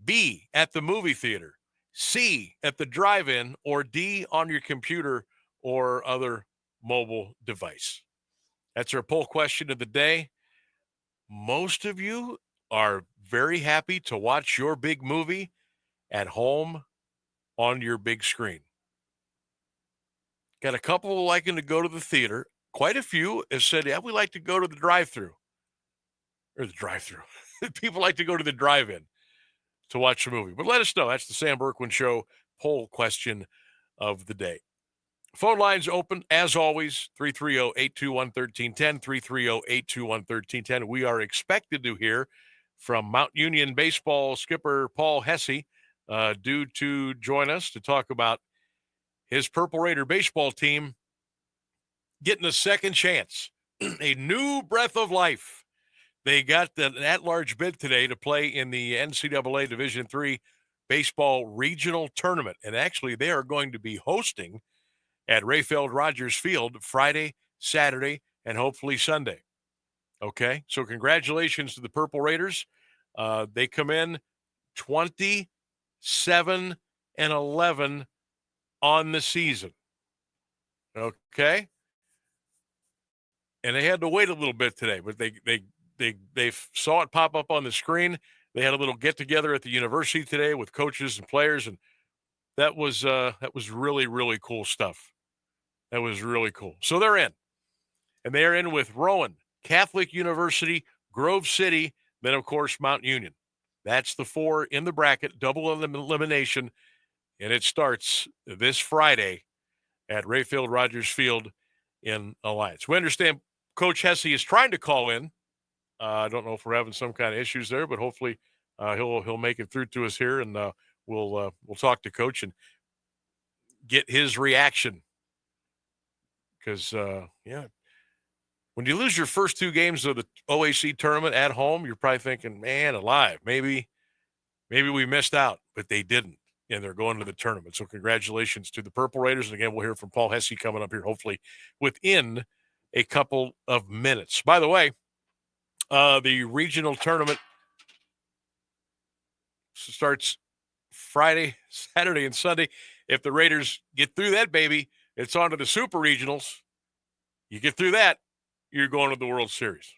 B, at the movie theater. C, at the drive-in. Or D, on your computer or other mobile device. That's our poll question of the day. Most of you are very happy to watch your big movie at home on your big screen. Got a couple liking to go to the theater. quite a few have said, yeah, we like to go to the drive-thru. Or the drive-thru. People like to go to the drive-in to watch the movie. But let us know. That's the Sam Bourquin Show poll question of the day. Phone lines open, as always, 330-821-1310, 330-821-1310. We are expected to hear from Mount Union baseball skipper Paul Hesse, due to join us to talk about his Purple Raider baseball team getting a second chance, a new breath of life. They got an at-large bid today to play in the NCAA Division III baseball regional tournament, and actually they are going to be hosting at Rayfield Rogers Field Friday, Saturday, and hopefully Sunday. Okay, so congratulations to the Purple Raiders. They come in 27-11 on the season. Okay, and they had to wait a little bit today, but they saw it pop up on the screen. They had a little get together at the university today with coaches and players, and that was really, really cool stuff. That was really cool. So they're in. And they're in with Rowan, Catholic University, Grove City, then, of course, Mount Union. That's the 4 in the bracket, double elimination, and it starts this Friday at Rayfield Rogers Field in Alliance. We understand Coach Hesse is trying to call in. I don't know if we're having some kind of issues there, but hopefully he'll make it through to us here, and we'll talk to Coach and get his reaction. Because, when you lose your first 2 games of the OAC tournament at home, you're probably thinking, man, alive, maybe we missed out, but they didn't, and they're going to the tournament. So congratulations to the Purple Raiders. And again, we'll hear from Paul Hesse coming up here, hopefully within a couple of minutes. By the way, the regional tournament starts Friday, Saturday, and Sunday. If the Raiders get through that, baby, it's on to the Super Regionals. You get through that, you're going to the World Series.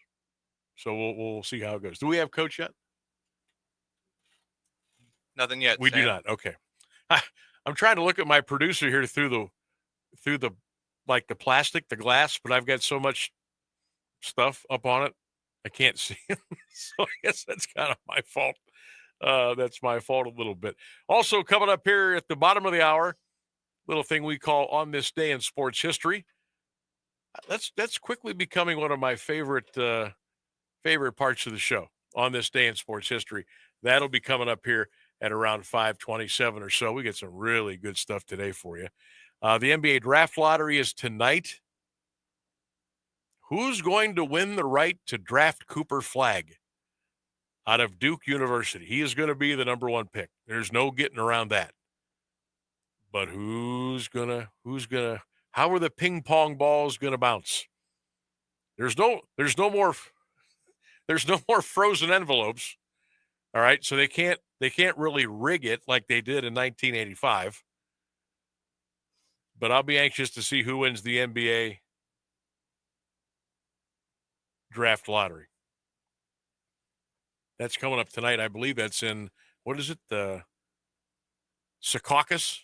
So we'll see how it goes. Do we have Coach yet? Nothing yet. We Sam. do not. Okay. I'm trying to look at my producer here through the like the plastic, the glass, but I've got so much stuff up on it, I can't see him. So I guess that's kind of my fault. That's my fault a little bit. Also coming up here at the bottom of the hour, little thing we call On This Day in Sports History. That's quickly becoming one of my favorite parts of the show, On This Day in Sports History. That'll be coming up here at around 5:27 or so. We get some really good stuff today for you. The NBA Draft Lottery is tonight. Who's going to win the right to draft Cooper Flagg out of Duke University? He is going to be the number 1 pick. There's no getting around that. But who's gonna how are the ping pong balls gonna bounce? There's no more frozen envelopes. All right, so they can't really rig it like they did in 1985. But I'll be anxious to see who wins the NBA Draft Lottery. That's coming up tonight. I believe that's in, what is it? The Secaucus,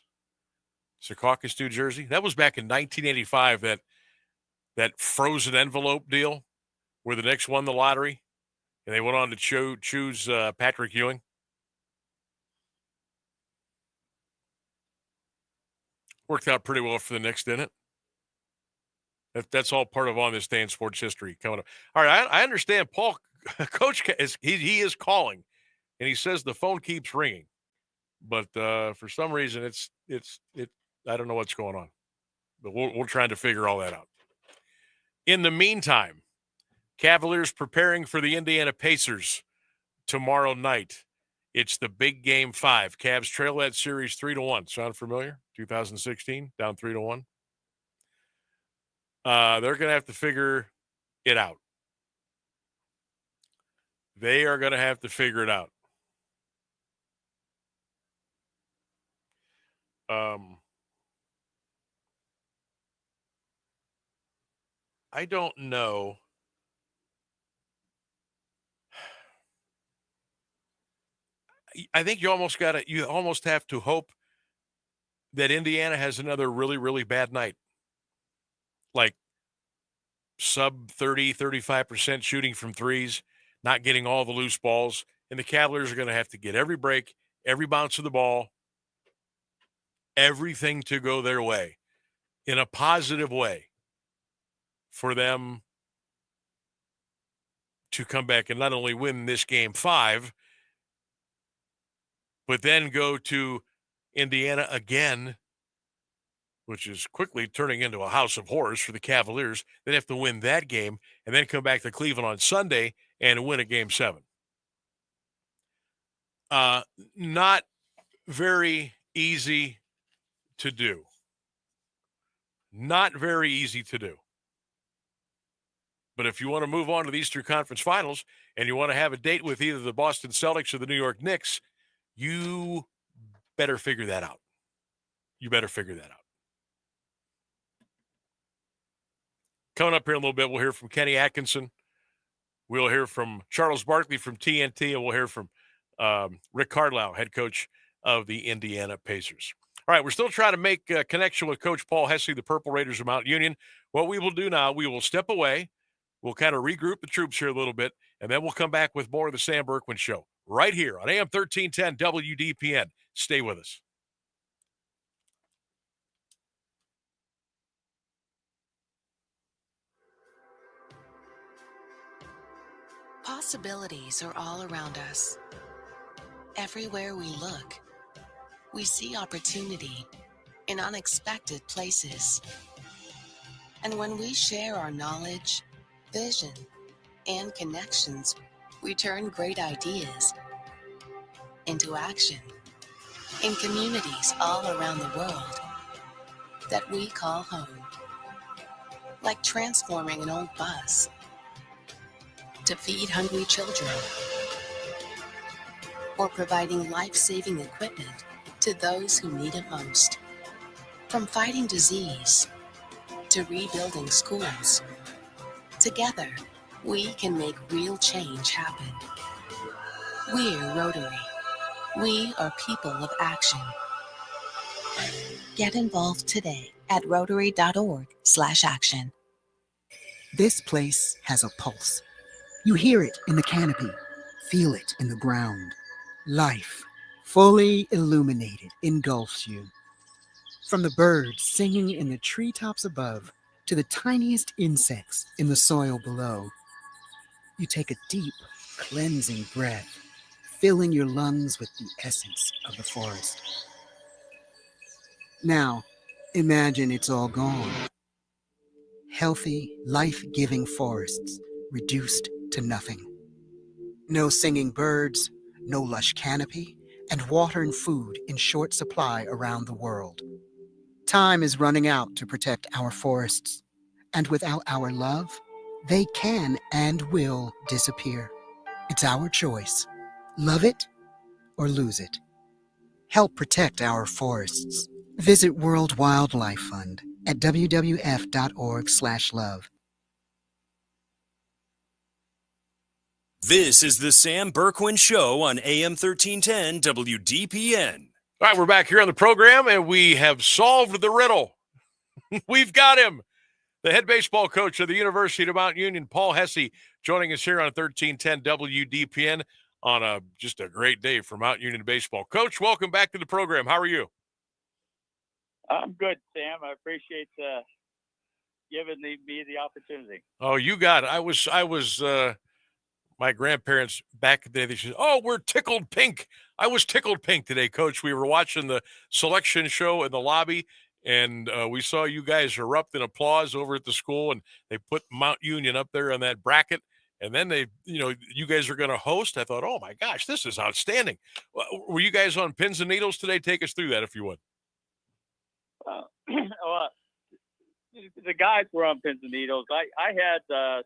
New Jersey. That was back in 1985, that frozen envelope deal where the Knicks won the lottery and they went on to choose Patrick Ewing. Worked out pretty well for the Knicks, didn't it? That's all part of On This Day in Sports History coming up. All right, I understand Paul, Coach, he is calling, and he says the phone keeps ringing. But for some reason, it's I don't know what's going on, but we're trying to figure all that out. In the meantime, Cavaliers preparing for the Indiana Pacers tomorrow night. It's the big game 5. Cavs trail that series 3-1. Sound familiar? 2016, down 3-1. They're going to have to figure it out. They are going to have to figure it out. I don't know. I think you almost have to hope that Indiana has another really, really bad night. Like sub 30, 35% shooting from threes, not getting all the loose balls. And the Cavaliers are going to have to get every break, every bounce of the ball, everything to go their way in a positive way for them to come back and not only win this game 5, but then go to Indiana again, which is quickly turning into a house of horrors for the Cavaliers. They have to win that game and then come back to Cleveland on Sunday and win a game 7. Not very easy to do. Not very easy to do. But if you want to move on to the Eastern Conference Finals and you want to have a date with either the Boston Celtics or the New York Knicks, you better figure that out. You better figure that out. Coming up here in a little bit, we'll hear from Kenny Atkinson. We'll hear from Charles Barkley from TNT, and we'll hear from Rick Carlisle, head coach of the Indiana Pacers. All right, we're still trying to make a connection with Coach Paul Hesse, the Purple Raiders of Mount Union. What we will do now, we will step away. We'll kind of regroup the troops here a little bit, and then we'll come back with more of the Sam Bourquin Show right here on AM 1310 WDPN. Stay with us. Possibilities are all around us. Everywhere we look, we see opportunity in unexpected places. And when we share our knowledge, vision, and connections, we turn great ideas into action in communities all around the world that we call home. Like transforming an old bus to feed hungry children, or providing life-saving equipment to those who need it most. From fighting disease to rebuilding schools, together we can make real change happen. We're Rotary. We are people of action. Get involved today at rotary.org/action. This place has a pulse. You hear it in the canopy, feel it in the ground. Life, fully illuminated, engulfs you. From the birds singing in the treetops above to the tiniest insects in the soil below, you take a deep, cleansing breath, filling your lungs with the essence of the forest. Now, imagine it's all gone. Healthy, life-giving forests reduced to nothing. No singing birds, no lush canopy, and water and food in short supply around the world. Time is running out to protect our forests, and without our love, they can and will disappear. It's our choice. Love it or lose it. Help protect our forests. Visit World Wildlife Fund at wwf.org/love. This is the Sam Bourquin Show on AM 1310 WDPN. All right, we're back here on the program, and we have solved the riddle. We've got him. The head baseball coach of the University of Mount Union, Paul Hesse, joining us here on 1310 WDPN on just a great day for Mount Union baseball. Coach, welcome back to the program. How are you? I'm good, Sam. I appreciate giving me the opportunity. Oh, you got it. I was my grandparents back in the day, they said, "Oh, we're tickled pink." I was tickled pink today, Coach. We were watching the selection show in the lobby, and we saw you guys erupt in applause over at the school, and they put Mount Union up there on that bracket, and then you guys are going to host. I thought, oh my gosh, this is outstanding. Were you guys on pins and needles today? Take us through that, if you would. Well, the guys were on pins and needles. I had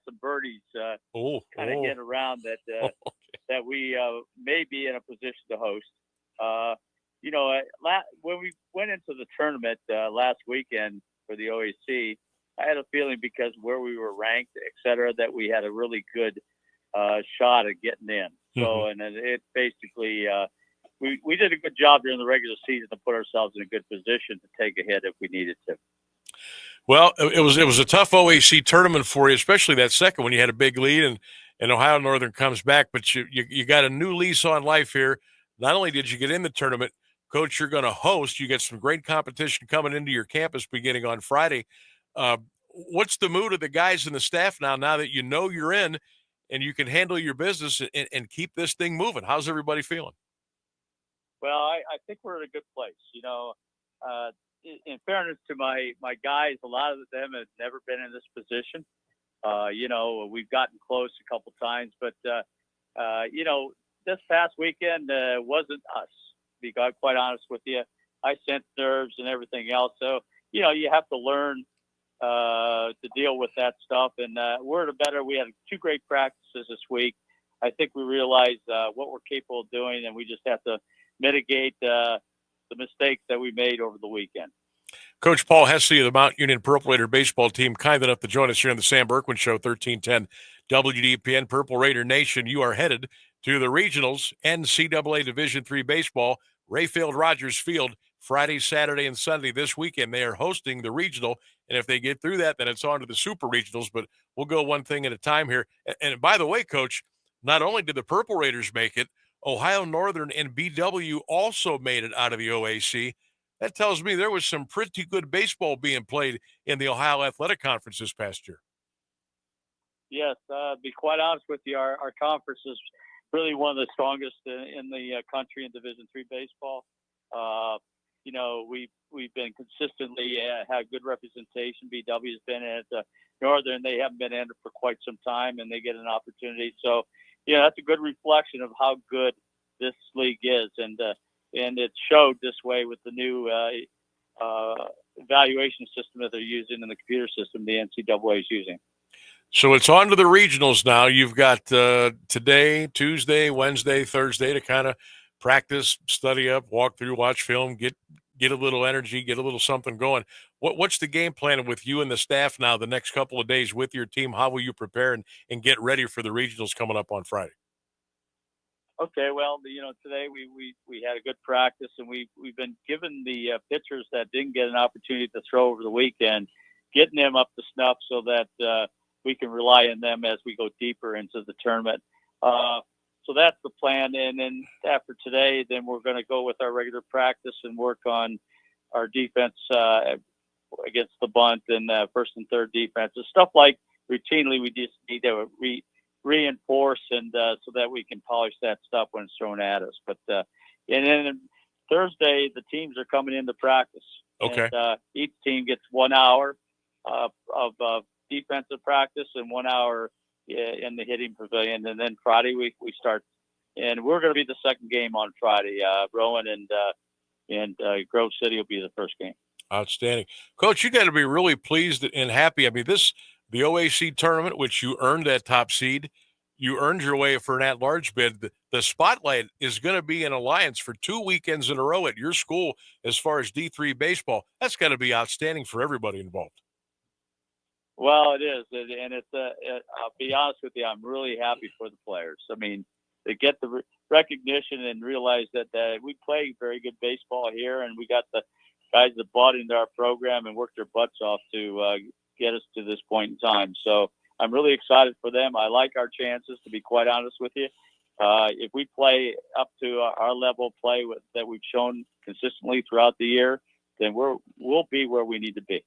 some birdies kind of get around that that we may be in a position to host. When we went into the tournament last weekend for the OAC, I had a feeling because where we were ranked, et cetera, that we had a really good shot at getting in. So, and it basically, we did a good job during the regular season to put ourselves in a good position to take a hit if we needed to. Well, it was a tough OAC tournament for you, especially that second when you had a big lead and Ohio Northern comes back. But you got a new lease on life here. Not only did you get in the tournament, Coach, you're going to host. You get some great competition coming into your campus beginning on Friday. What's the mood of the guys and the staff now that you know you're in and you can handle your business and keep this thing moving? How's everybody feeling? Well, I think we're in a good place. In fairness to my guys, a lot of them have never been in this position. We've gotten close a couple times, but this past weekend wasn't us. To be quite honest with you, I sensed nerves and everything else. So you have to learn to deal with that stuff. And we're in a better. We had 2 great practices this week. I think we realized what we're capable of doing, and we just have to mitigate the mistakes that we made over the weekend. Coach Paul Hesse of the Mount Union Purple Raider baseball team, kind enough to join us here on the Sam Bourquin Show, 1310 WDPN. Purple Raider Nation, you are headed to the regionals, NCAA Division III baseball, Rayfield Rogers Field, Friday, Saturday, and Sunday this weekend. They are hosting the regional, and if they get through that, then it's on to the super regionals, but we'll go one thing at a time here. And by the way, Coach, not only did the Purple Raiders make it, Ohio Northern and BW also made it out of the OAC. That tells me there was some pretty good baseball being played in the Ohio Athletic Conference this past year. Yes, Be quite honest with you, our conference is really one of the strongest in the country in Division III baseball. We've been consistently had good representation. BW has been at Northern; they haven't been in it for quite some time, and they get an opportunity. So, that's a good reflection of how good this league is, and it showed this way with the new evaluation system that they're using and the computer system the NCAA is using. So it's on to the regionals now. You've got today, Tuesday, Wednesday, Thursday to kind of practice, study up, walk through, watch film, get a little energy, get a little something going. What's the game plan with you and the staff now the next couple of days with your team? How will you prepare and get ready for the regionals coming up on Friday? Okay, well, today we had a good practice, and we've been given the pitchers that didn't get an opportunity to throw over the weekend, getting them up to snuff so that we can rely on them as we go deeper into the tournament. So that's the plan. And then after today, then we're going to go with our regular practice and work on our defense against the bunt and first and third defenses. Stuff like routinely we just need to reinforce and so that we can polish that stuff when it's thrown at us. But and then Thursday, the teams are coming into practice. Okay. And, each team gets 1 hour of defensive practice and 1 hour in the hitting pavilion, and then Friday we start, and we're going to be the second game on Friday. Rowan and Grove City will be the first game. Outstanding, Coach. You got to be really pleased and happy. I mean, the OAC tournament, which you earned that top seed, you earned your way for an at-large bid. The spotlight is going to be in Alliance for 2 weekends in a row at your school as far as D3 baseball. That's got to be outstanding for everybody involved. Well, it is, and it's. I'll be honest with you, I'm really happy for the players. I mean, they get the recognition and realize that we play very good baseball here, and we got the guys that bought into our program and worked their butts off to get us to this point in time. So I'm really excited for them. I like our chances, to be quite honest with you. If we play up to our level of play that we've shown consistently throughout the year, then we'll be where we need to be.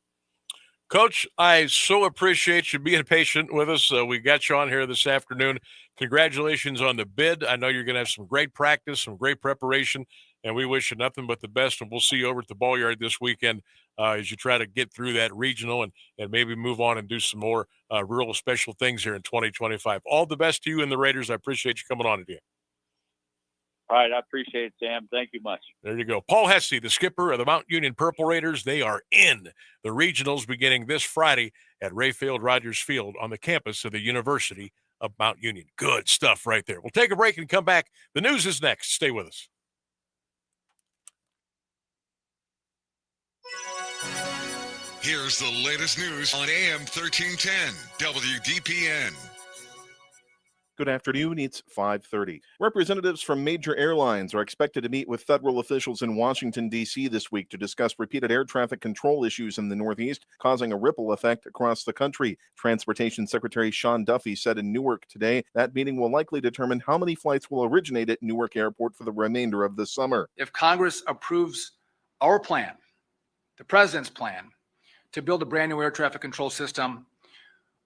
Coach, I so appreciate you being patient with us. We got you on here this afternoon. Congratulations on the bid. I know you're going to have some great practice, some great preparation, and we wish you nothing but the best. And we'll see you over at the Ball Yard this weekend as you try to get through that regional and maybe move on and do some more real special things here in 2025. All the best to you and the Raiders. I appreciate you coming on today. All right, I appreciate it, Sam. Thank you much. There you go. Paul Hesse, the skipper of the Mount Union Purple Raiders. They are in the regionals beginning this Friday at Rayfield Rogers Field on the campus of the University of Mount Union. Good stuff right there. We'll take a break and come back. The news is next. Stay with us. Here's the latest news on AM 1310 WDPN. Good afternoon. It's 5:30. Representatives from major airlines are expected to meet with federal officials in Washington, D.C. this week to discuss repeated air traffic control issues in the Northeast, causing a ripple effect across the country. Transportation Secretary Sean Duffy said in Newark today that meeting will likely determine how many flights will originate at Newark Airport for the remainder of the summer. If Congress approves our plan, the president's plan, to build a brand new air traffic control system,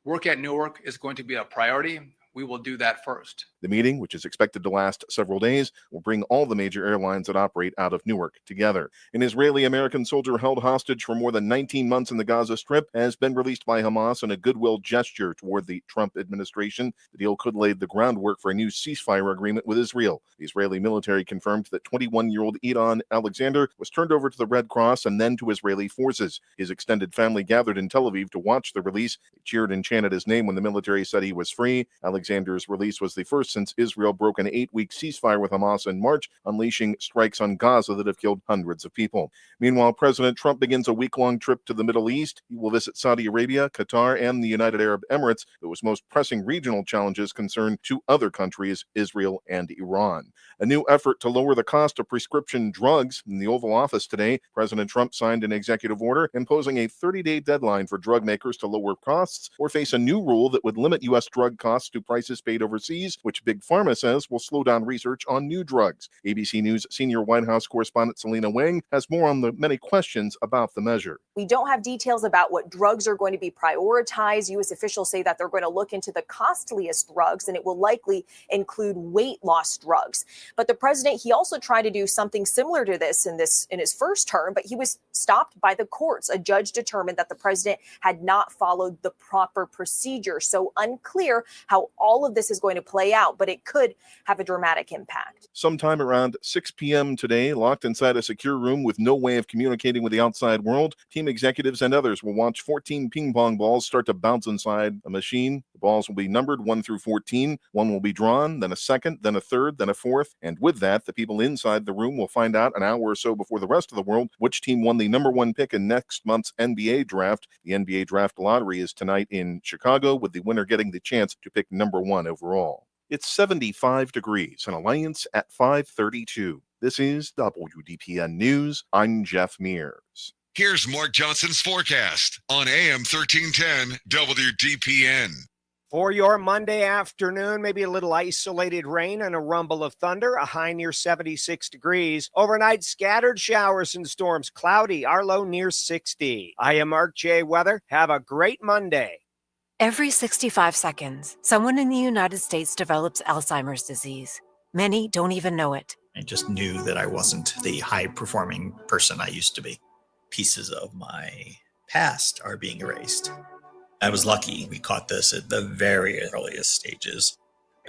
work at Newark is going to be a priority. We will do that first. The meeting, which is expected to last several days, will bring all the major airlines that operate out of Newark together. An Israeli-American soldier held hostage for more than 19 months in the Gaza Strip has been released by Hamas in a goodwill gesture toward the Trump administration. The deal could lay the groundwork for a new ceasefire agreement with Israel. The Israeli military confirmed that 21-year-old Eitan Alexander was turned over to the Red Cross and then to Israeli forces. His extended family gathered in Tel Aviv to watch the release. They cheered and chanted his name when the military said he was free. Alexander's release was the first since Israel broke an 8-week ceasefire with Hamas in March, unleashing strikes on Gaza that have killed hundreds of people. Meanwhile, President Trump begins a week-long trip to the Middle East. He will visit Saudi Arabia, Qatar, and the United Arab Emirates. Those most pressing regional challenges concern two other countries, Israel and Iran. A new effort to lower the cost of prescription drugs. In the Oval Office today, President Trump signed an executive order imposing a 30-day deadline for drug makers to lower costs or face a new rule that would limit U.S. drug costs to prices paid overseas, which Big Pharma says will slow down research on new drugs. ABC News senior White House correspondent Selena Wang has more on the many questions about the measure. We don't have details about what drugs are going to be prioritized. U.S. officials say that they're going to look into the costliest drugs, and it will likely include weight loss drugs. But the president, he also tried to do something similar to this in his first term, but he was stopped by the courts. A judge determined that the president had not followed the proper procedure. So unclear how all of this is going to play out, but it could have a dramatic impact. Sometime around 6 p.m. today, locked inside a secure room with no way of communicating with the outside world, team executives and others will watch 14 ping pong balls start to bounce inside a machine. The balls will be numbered 1 through 14. One will be drawn, then a second, then a third, then a fourth. And with that, the people inside the room will find out an hour or so before the rest of the world which team won the number one pick in next month's NBA draft. The NBA draft lottery is tonight in Chicago, with the winner getting the chance to pick number one overall. It's 75 degrees in Alliance at 5:32. This is WDPN News. I'm Jeff Mears. Here's Mark Johnson's forecast on AM 1310 WDPN. For your Monday afternoon, maybe a little isolated rain and a rumble of thunder, a high near 76 degrees. Overnight, scattered showers and storms, cloudy, our low near 60. I am Mark J. Weather. Have a great Monday. Every 65 seconds, someone in the United States develops Alzheimer's disease. Many don't even know it. I just knew that I wasn't the high-performing person I used to be. Pieces of my past are being erased. I was lucky. We caught this at the very earliest stages.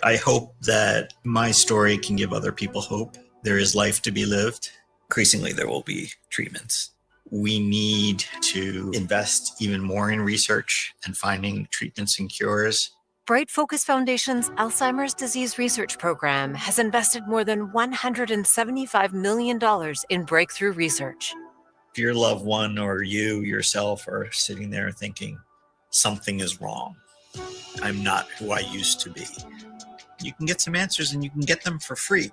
I hope that my story can give other people hope. There is life to be lived. Increasingly, there will be treatments. We need to invest even more in research and finding treatments and cures. Bright Focus Foundation's Alzheimer's Disease Research Program has invested more than $175 million in breakthrough research. If your loved one or you yourself are sitting there thinking, something is wrong, I'm not who I used to be, you can get some answers and you can get them for free.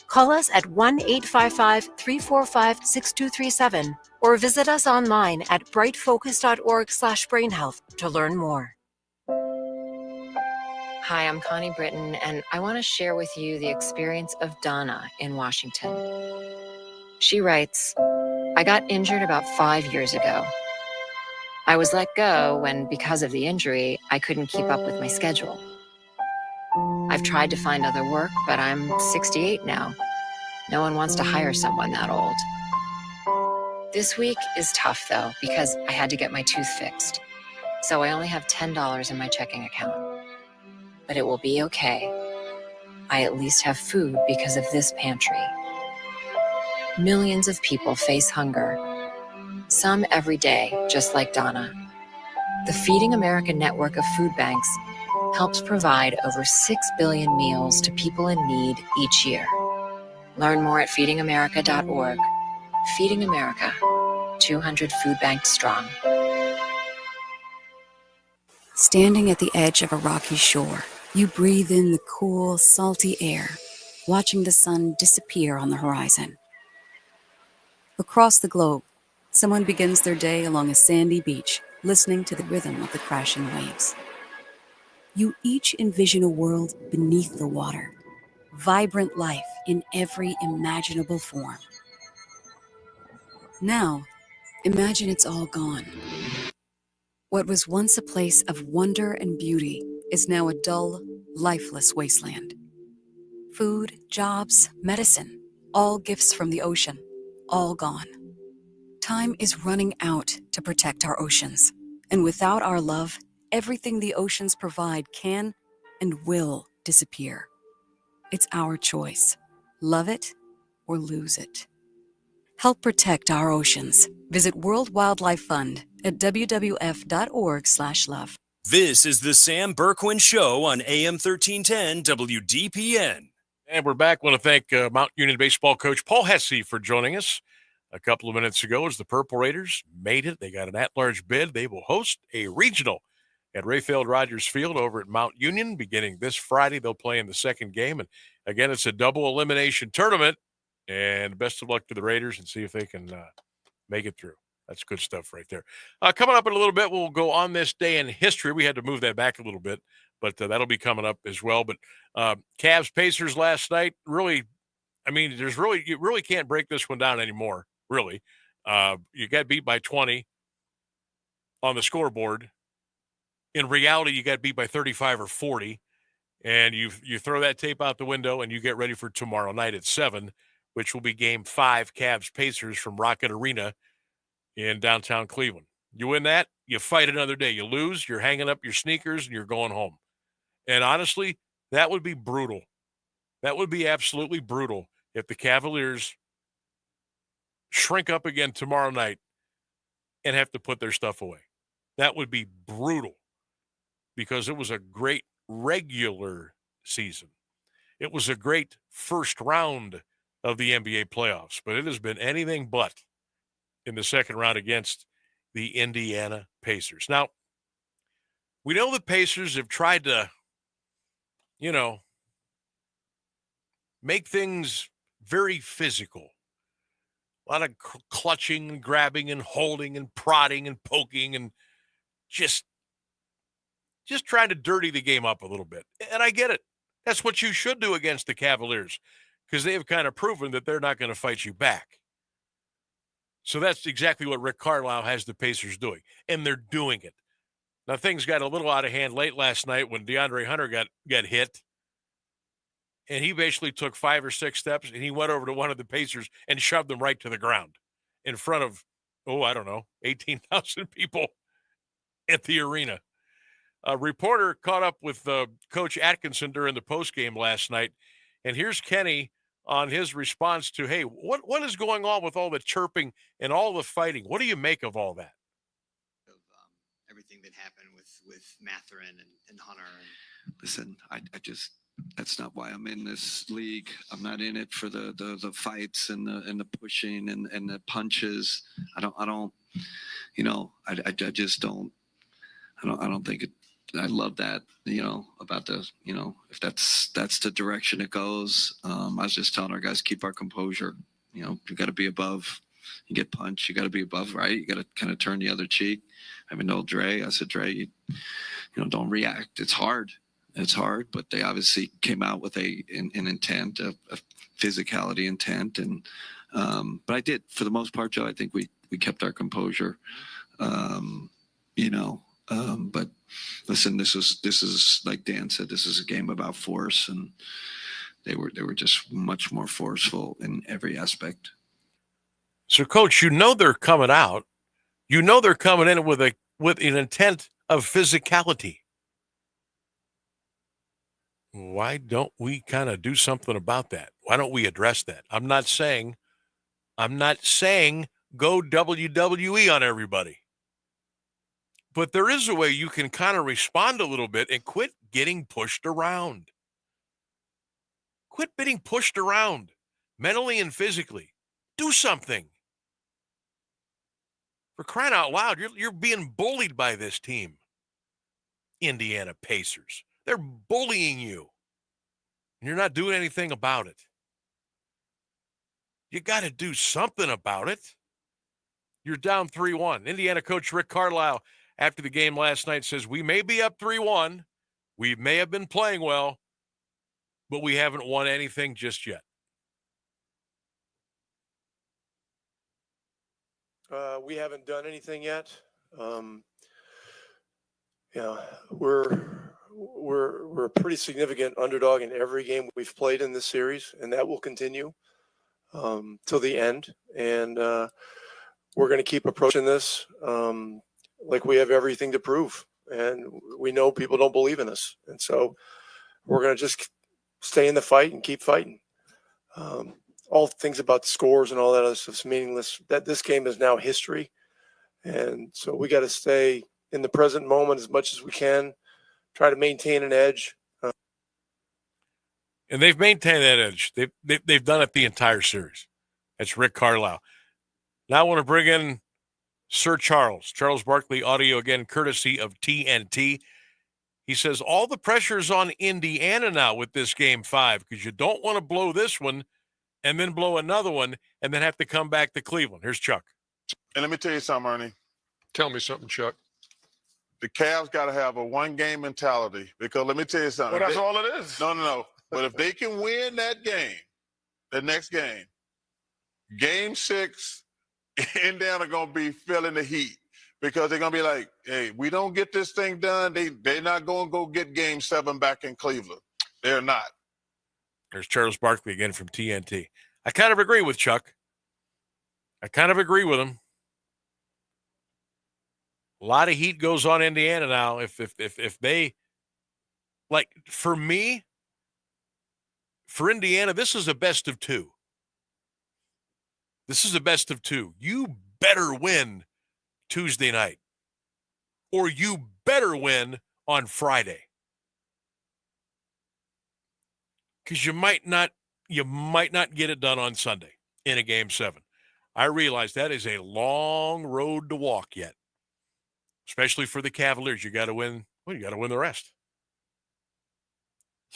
Call us at 1-855-345-6237 or visit us online at brightfocus.org/brainhealth to learn more. Hi, I'm Connie Britton, and I want to share with you the experience of Donna in Washington. She writes, I got injured about 5 years ago. I was let go when, because of the injury, I couldn't keep up with my schedule. I've tried to find other work, but I'm 68 now. No one wants to hire someone that old. This week is tough, though, because I had to get my tooth fixed. So I only have $10 in my checking account. But it will be okay. I at least have food because of this pantry. Millions of people face hunger. Some every day, just like Donna. The Feeding America network of food banks helps provide over 6 billion meals to people in need each year. Learn more at feedingamerica.org. Feeding America, 200 food banks strong. Standing at the edge of a rocky shore, You breathe in the cool, salty air, watching the sun disappear on the horizon. Across the globe, someone begins their day along a sandy beach, listening to the rhythm of the crashing waves. You each envision a world beneath the water, vibrant life in every imaginable form. Now, imagine it's all gone. What was once a place of wonder and beauty is now a dull, lifeless wasteland. Food, jobs, medicine, all gifts from the ocean, all gone. Time is running out to protect our oceans. And without our love, everything the oceans provide can and will disappear. It's our choice. Love it or lose it. Help protect our oceans. Visit World Wildlife Fund at wwf.org/love. This is the Sam Bourquin Show on AM 1310 WDPN. And we're back. I want to thank Mount Union baseball coach Paul Hesse for joining us a couple of minutes ago as the Purple Raiders made it. They got an at-large bid. They will host a regional at Rayfield Rogers Field over at Mount Union beginning this Friday. They'll play in the second game. And again, it's a double elimination tournament. And best of luck to the Raiders and see if they can make it through. That's good stuff right there. Coming up in a little bit, we'll go on this day in history. We had to move that back a little bit, but that'll be coming up as well. But Cavs Pacers last night, really, I mean, you really can't break this one down anymore, really. You got beat by 20 on the scoreboard. In reality, you got beat by 35 or 40, and you throw that tape out the window and you get ready for tomorrow night at 7, which will be Game 5, Cavs-Pacers from Rocket Arena in downtown Cleveland. You win that, you fight another day. You lose, you're hanging up your sneakers, and you're going home. And honestly, that would be brutal. That would be absolutely brutal if the Cavaliers shrink up again tomorrow night and have to put their stuff away. That would be brutal because it was a great regular season. It was a great first round of the NBA playoffs, but it has been anything but in the second round against the Indiana Pacers. Now, we know the Pacers have tried to, make things very physical. A lot of clutching and grabbing and holding and prodding and poking and just trying to dirty the game up a little bit. And I get it. That's what you should do against the Cavaliers because they have kind of proven that they're not going to fight you back. So that's exactly what Rick Carlisle has the Pacers doing, and they're doing it. Now, things got a little out of hand late last night when DeAndre Hunter got hit, and he basically took 5 or 6 steps, and he went over to one of the Pacers and shoved them right to the ground in front of, 18,000 people at the arena. A reporter caught up with Coach Atkinson during the postgame last night, and here's Kenny on his response to, hey, what is going on with all the chirping and all the fighting? What do you make of all that? Everything that happened with Mathurin and Hunter. Listen, I just that's not why I'm in this league. I'm not in it for the fights and the pushing and the punches. I just don't think it. I love that, about the, if that's the direction it goes. I was just telling our guys, keep our composure. You got to be above. You get punched, you got to be above, right? You got to kind of turn the other cheek. I told Dre, I said, Dre, don't react. It's hard, but they obviously came out with an intent, a physicality intent. And, but I did, for the most part, Joe, I think we kept our composure, but listen, this is like Dan said, this is a game about force, and they were just much more forceful in every aspect. So, Coach, they're coming out. They're coming in with an intent of physicality. Why don't we kind of do something about that? Why don't we address that? I'm not saying go WWE on everybody. But there is a way you can kind of respond a little bit and quit getting pushed around. Quit getting pushed around mentally and physically. Do something. For crying out loud, you're being bullied by this team. Indiana Pacers. They're bullying you. And you're not doing anything about it. You got to do something about it. You're down 3-1. Indiana coach Rick Carlisle, after the game last night, says, we may be up 3-1. We may have been playing well, but we haven't won anything just yet. We haven't done anything yet. We're a pretty significant underdog in every game we've played in this series, and that will continue till the end. And we're going to keep approaching this like we have everything to prove. And we know people don't believe in us. And so we're going to just stay in the fight and keep fighting. All things about scores and all that other stuff's meaningless. That this game is now history. And so we got to stay in the present moment as much as we can, try to maintain an edge. And they've maintained that edge. They've done it the entire series. That's Rick Carlisle. Now I want to bring in Sir Charles Barkley, audio again, courtesy of TNT. He says all the pressure's on Indiana now with this Game 5 because you don't want to blow this one and then blow another one and then have to come back to Cleveland. Here's Chuck. And let me tell you something, Ernie. Tell me something, Chuck. The Cavs got to have a one-game mentality because let me tell you something. Well, that's all it is. No. But if they can win that game, the next game, Game 6, Indiana going to be feeling the heat because they're going to be like, hey, we don't get this thing done. They're not going to go get Game 7 back in Cleveland. They're not. There's Charles Barkley again from TNT. I kind of agree with Chuck. I kind of agree with him. A lot of heat goes on Indiana now. If they, like, for me, for Indiana, this is a best of two. This is a best of two. You better win Tuesday night, or you better win on Friday, because you might not get it done on Sunday in a Game 7. I realize that is a long road to walk yet. Especially for the Cavaliers, you got to win. Well, you got to win the rest.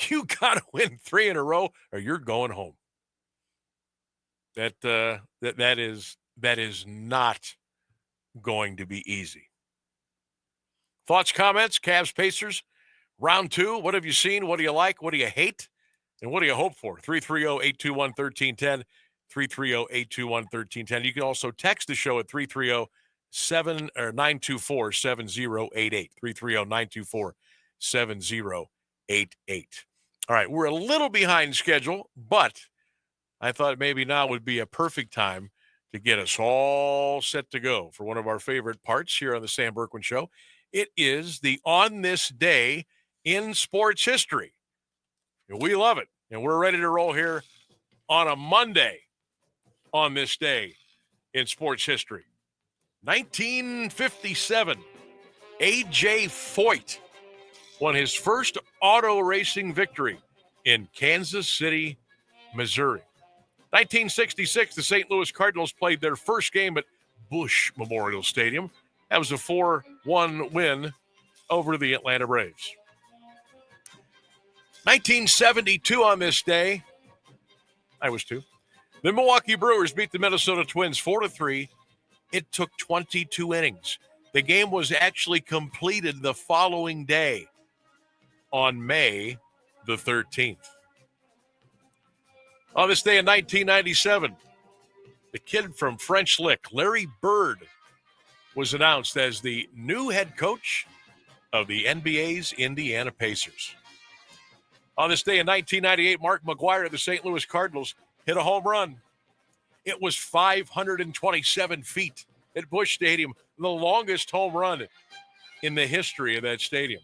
You got to win 3 in a row, or you're going home. That is not going to be easy. Thoughts, comments, Cavs, Pacers, round 2. What have you seen? What do you like? What do you hate? And what do you hope for? 330-821-1310. 330-821-1310. You can also text the show at 330-924-7088. 330-924-7088. All right, we're a little behind schedule, but I thought maybe now would be a perfect time to get us all set to go for one of our favorite parts here on the Sam Bourquin Show. It is the On This Day in Sports History. We love it, and we're ready to roll here on a Monday on this day in sports history. 1957, A.J. Foyt won his first auto racing victory in Kansas City, Missouri. 1966, the St. Louis Cardinals played their first game at Busch Memorial Stadium. That was a 4-1 win over the Atlanta Braves. 1972 on this day, I was 2. The Milwaukee Brewers beat the Minnesota Twins 4-3. It took 22 innings. The game was actually completed the following day on May the 13th. On this day in 1997, the kid from French Lick, Larry Bird, was announced as the new head coach of the NBA's Indiana Pacers. On this day in 1998, Mark McGwire of the St. Louis Cardinals hit a home run. It was 527 feet at Busch Stadium, the longest home run in the history of that stadium.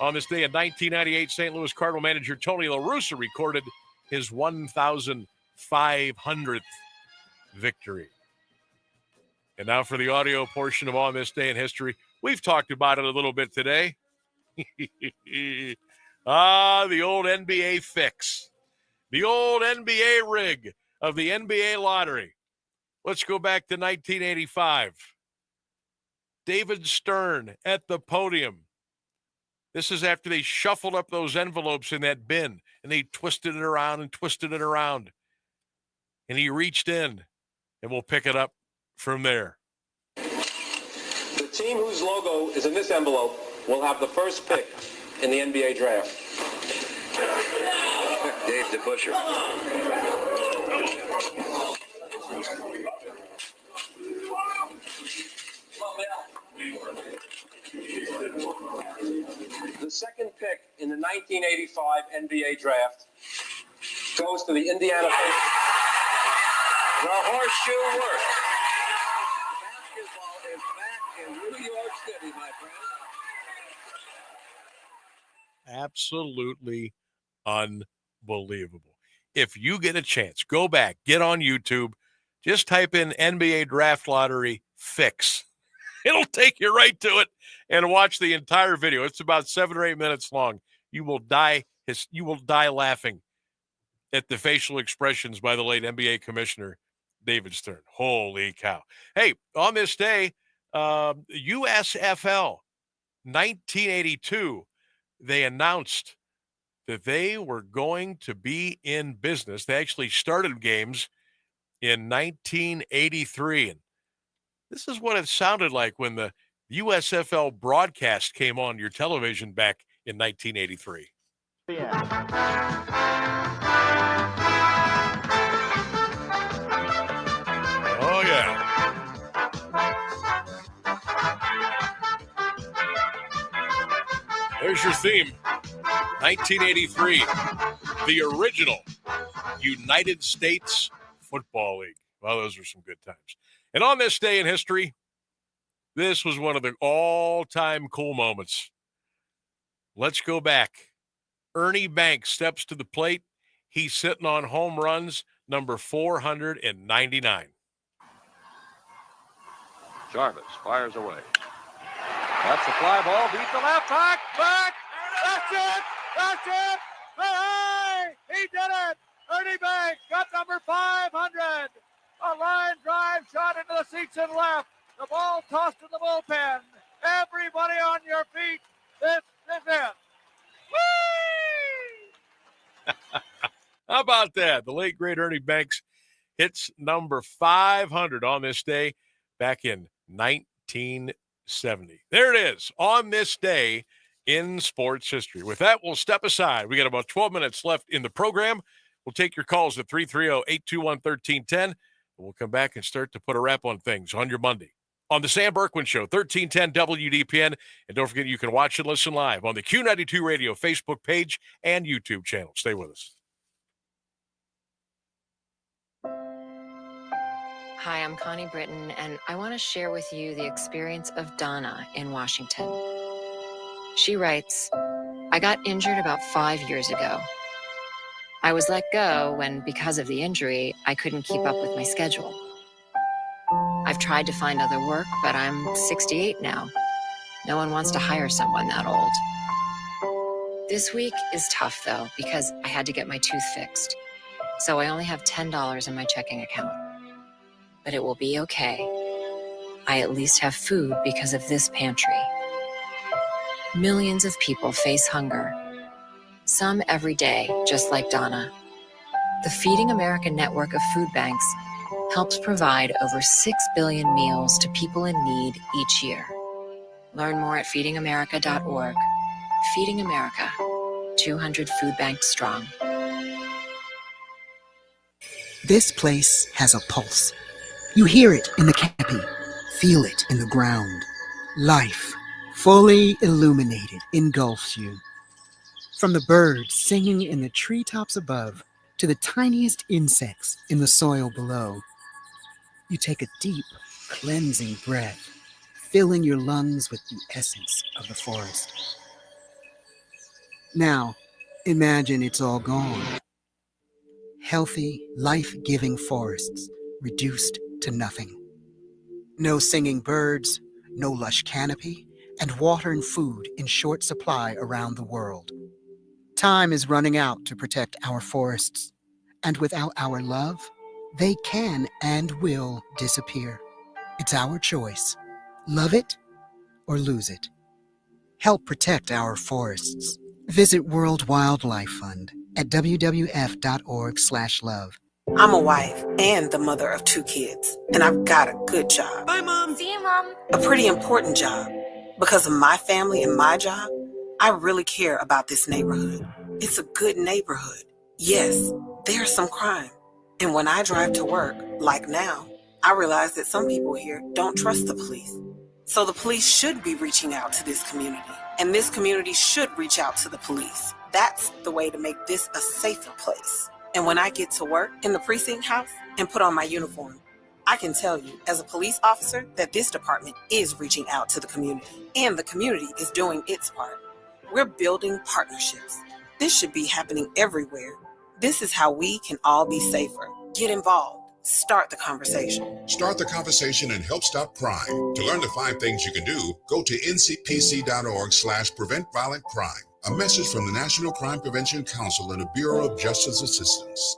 On this day in 1998, St. Louis Cardinal manager Tony La Russa recorded his 1,500th victory. And now for the audio portion of On This Day in History. We've talked about it a little bit today. The old NBA fix. The old NBA rig of the NBA lottery. Let's go back to 1985. David Stern at the podium This is after they shuffled up those envelopes in that bin, and they twisted it around and twisted it around. And he reached in, and we'll pick it up from there. The team whose logo is in this envelope will have the first pick in the NBA draft. Dave DeBuscher. The second pick in the 1985 NBA draft goes to the Indiana Pacers. The horseshoe works. Basketball is back in New York City, my friend. Absolutely unbelievable. If you get a chance, go back, get on YouTube, just type in NBA Draft Lottery Fix. It'll take you right to it and watch the entire video. It's about 7 or 8 minutes long. You will die laughing at the facial expressions by the late NBA Commissioner David Stern. Holy cow. Hey, on this day, USFL 1982, they announced that they were going to be in business. They actually started games in 1983. And this is what it sounded like when the USFL broadcast came on your television back in 1983. Oh, yeah. There's your theme. 1983, the original United States Football League. Well, those are some good times. And on this day in history, this was one of the all-time cool moments. Let's go back. Ernie Banks steps to the plate. He's sitting on home runs, number 499. Jarvis fires away. That's a fly ball. Beat the left back. That's it. That's it. Hey, he did it. Ernie Banks got number 500. A line drive shot into the seats and left. The ball tossed in the bullpen. Everybody on your feet. This is it. Whee! How about that? The late, great Ernie Banks hits number 500 on this day back in 1970. There it is, on this day in sports history. With that, we'll step aside. We got about 12 minutes left in the program. We'll take your calls at 330-821-1310. We'll come back and start to put a wrap on things on your Monday on the Sam Bourquin Show, 1310 WDPN. And don't forget, you can watch and listen live on the Q92 Radio Facebook page and YouTube channel. Stay with us. Hi, I'm Connie Britton, and I want to share with you the experience of Donna in Washington. She writes, I got injured about 5 years ago. I was let go when, because of the injury, I couldn't keep up with my schedule. I've tried to find other work, but I'm 68 now. No one wants to hire someone that old. This week is tough, though, because I had to get my tooth fixed. So I only have $10 in my checking account. But it will be okay. I at least have food because of this pantry. Millions of people face hunger. Some every day, just like Donna. The Feeding America network of food banks helps provide over 6 billion meals to people in need each year. Learn more at feedingamerica.org. Feeding America, 200 food banks strong. This place has a pulse. You hear it in the canopy, feel it in the ground. Life, fully illuminated, engulfs you. From the birds singing in the treetops above to the tiniest insects in the soil below, you take a deep, cleansing breath, filling your lungs with the essence of the forest. Now, imagine it's all gone. Healthy, life-giving forests reduced to nothing. No singing birds, no lush canopy, and water and food in short supply around the world. Time is running out to protect our forests, and without our love, they can and will disappear. It's our choice. Love it or lose it. Help protect our forests. Visit World Wildlife Fund at wwf.org/love. I'm a wife and the mother of 2 kids, and I've got a good job. Bye, Mom. See you, Mom. A pretty important job. Because of my family and my job, I really care about this neighborhood. It's a good neighborhood. Yes, there's some crime. And when I drive to work, like now, I realize that some people here don't trust the police. So the police should be reaching out to this community, and this community should reach out to the police. That's the way to make this a safer place. And when I get to work in the precinct house and put on my uniform, I can tell you as a police officer that this department is reaching out to the community, and the community is doing its part. We're building partnerships. This should be happening everywhere. This is how we can all be safer. Get involved. Start the conversation. Start the conversation and help stop crime. To learn the 5 things you can do, go to ncpc.org/prevent violent crime. A message from the National Crime Prevention Council and the Bureau of Justice Assistance.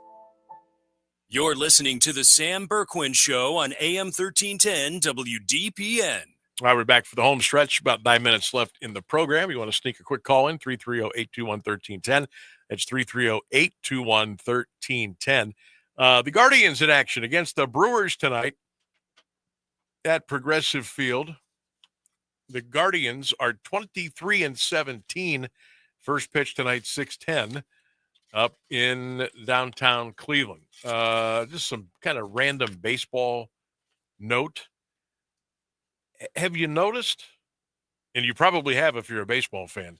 You're listening to the Sam Bourquin Show on AM 1310 WDPN. All right, we're back for the home stretch. About 9 minutes left in the program. You want to sneak a quick call in, 330-821-1310. That's 330-821-1310. The Guardians in action against the Brewers tonight at Progressive Field. The Guardians are 23-17. First pitch tonight, 6:10, up in downtown Cleveland. Just some kind of random baseball note. Have you noticed, and you probably have if you're a baseball fan,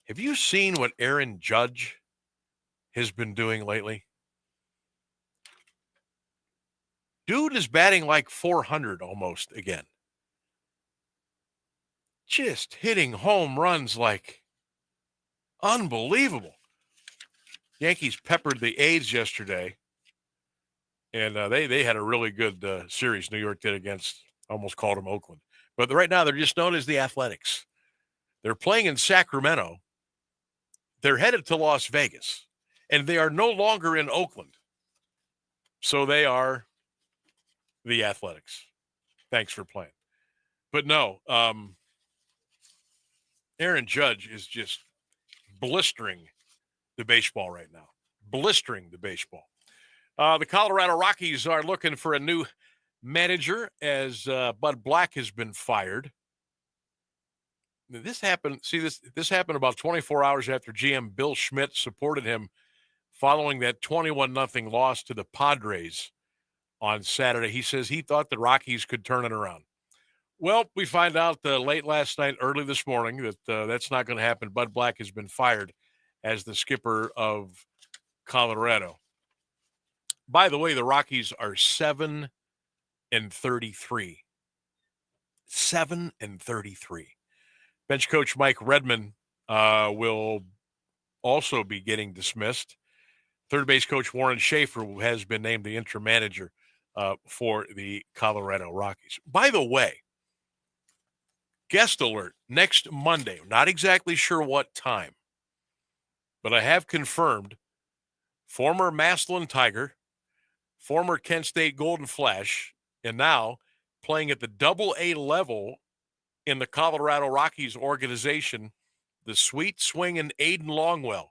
have you seen what Aaron Judge has been doing lately? Dude is batting like 400 almost again. Just hitting home runs like unbelievable. Yankees peppered the A's yesterday, and they had a really good series. New York did against, almost called them Oakland. But right now they're just known as the Athletics. They're playing in Sacramento. They're headed to Las Vegas, and they are no longer in Oakland. So they are the Athletics. Thanks for playing. But no, Aaron Judge is just blistering the baseball right now. Blistering the baseball. The Colorado Rockies are looking for a new manager as Bud Black has been fired. This happened about 24 hours after GM Bill Schmidt supported him following that 21-0 loss to the Padres on Saturday. He says he thought the Rockies could turn it around. Well, we find out late last night, early this morning, that that's not going to happen. Bud Black has been fired as the skipper of Colorado. By the way, the Rockies are 7-33. 7-33. Bench coach Mike Redmond will also be getting dismissed. Third base coach Warren Schaefer has been named the interim manager for the Colorado Rockies. By the way, guest alert, next Monday, not exactly sure what time, but I have confirmed former Massillon Tiger, former Kent State Golden Flash, and now playing at the AA level in the Colorado Rockies organization, the sweet swinging Aiden Longwell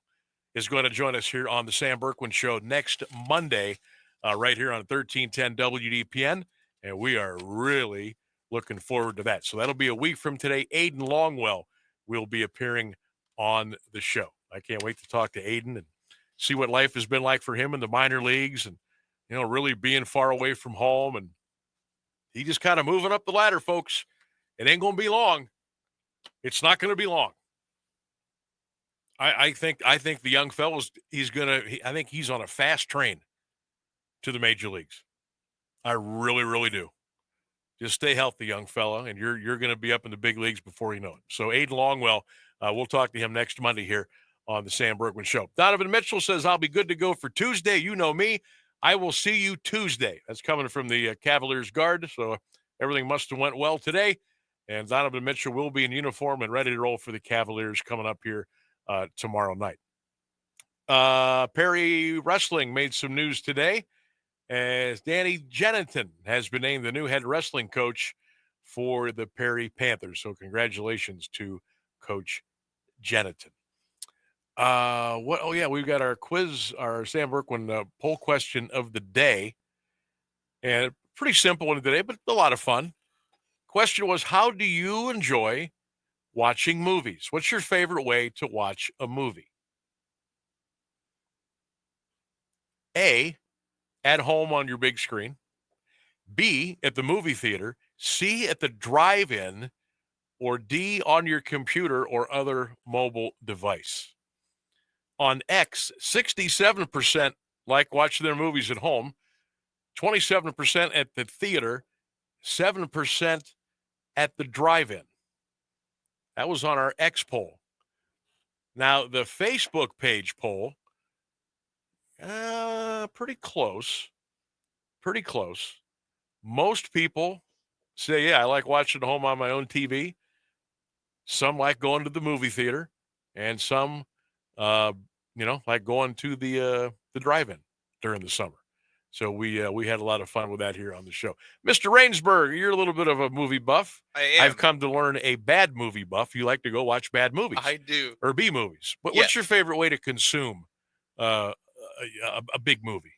is going to join us here on the Sam Bourquin Show next Monday, right here on 1310 WDPN, and we are really looking forward to that. So that'll be a week from today. Aiden Longwell will be appearing on the show. I can't wait to talk to Aiden and see what life has been like for him in the minor leagues and, really being far away from home. And he just kind of moving up the ladder, folks. It ain't going to be long. It's not going to be long. I think the young fellows, I think he's on a fast train to the major leagues. I really, really do. Just stay healthy, young fella, and you're going to be up in the big leagues before you know it. So Aiden Longwell, we'll talk to him next Monday here on the Sam Bourquin Show. Donovan Mitchell says, I'll be good to go for Tuesday. You know me. I will see you Tuesday. That's coming from the Cavaliers guard, so everything must have went well today. And Donovan Mitchell will be in uniform and ready to roll for the Cavaliers coming up here tomorrow night. Perry Wrestling made some news today as Danny Jennington has been named the new head wrestling coach for the Perry Panthers. So congratulations to Coach Jeniton. What? Oh yeah, we've got our quiz, our Sam Bourquin poll question of the day, and pretty simple one today, but a lot of fun. Question was, how do you enjoy watching movies? What's your favorite way to watch a movie? A, at home on your big screen. B, at the movie theater. C, at the drive-in. Or D, on your computer or other mobile device. On X, 67% like watching their movies at home, 27% at the theater, 7% at the drive-in. That was on our X poll. Now, the Facebook page poll, pretty close. Pretty close. Most people say, yeah, I like watching at home on my own TV. Some like going to the movie theater, and some, like going to the drive-in during the summer. So we had a lot of fun with that here on the show. Mr. Rainsberg, you're a little bit of a movie buff. I am. I've come to learn a bad movie buff. You like to go watch bad movies. I do. Or B movies. But Yes. what's your favorite way to consume a big movie?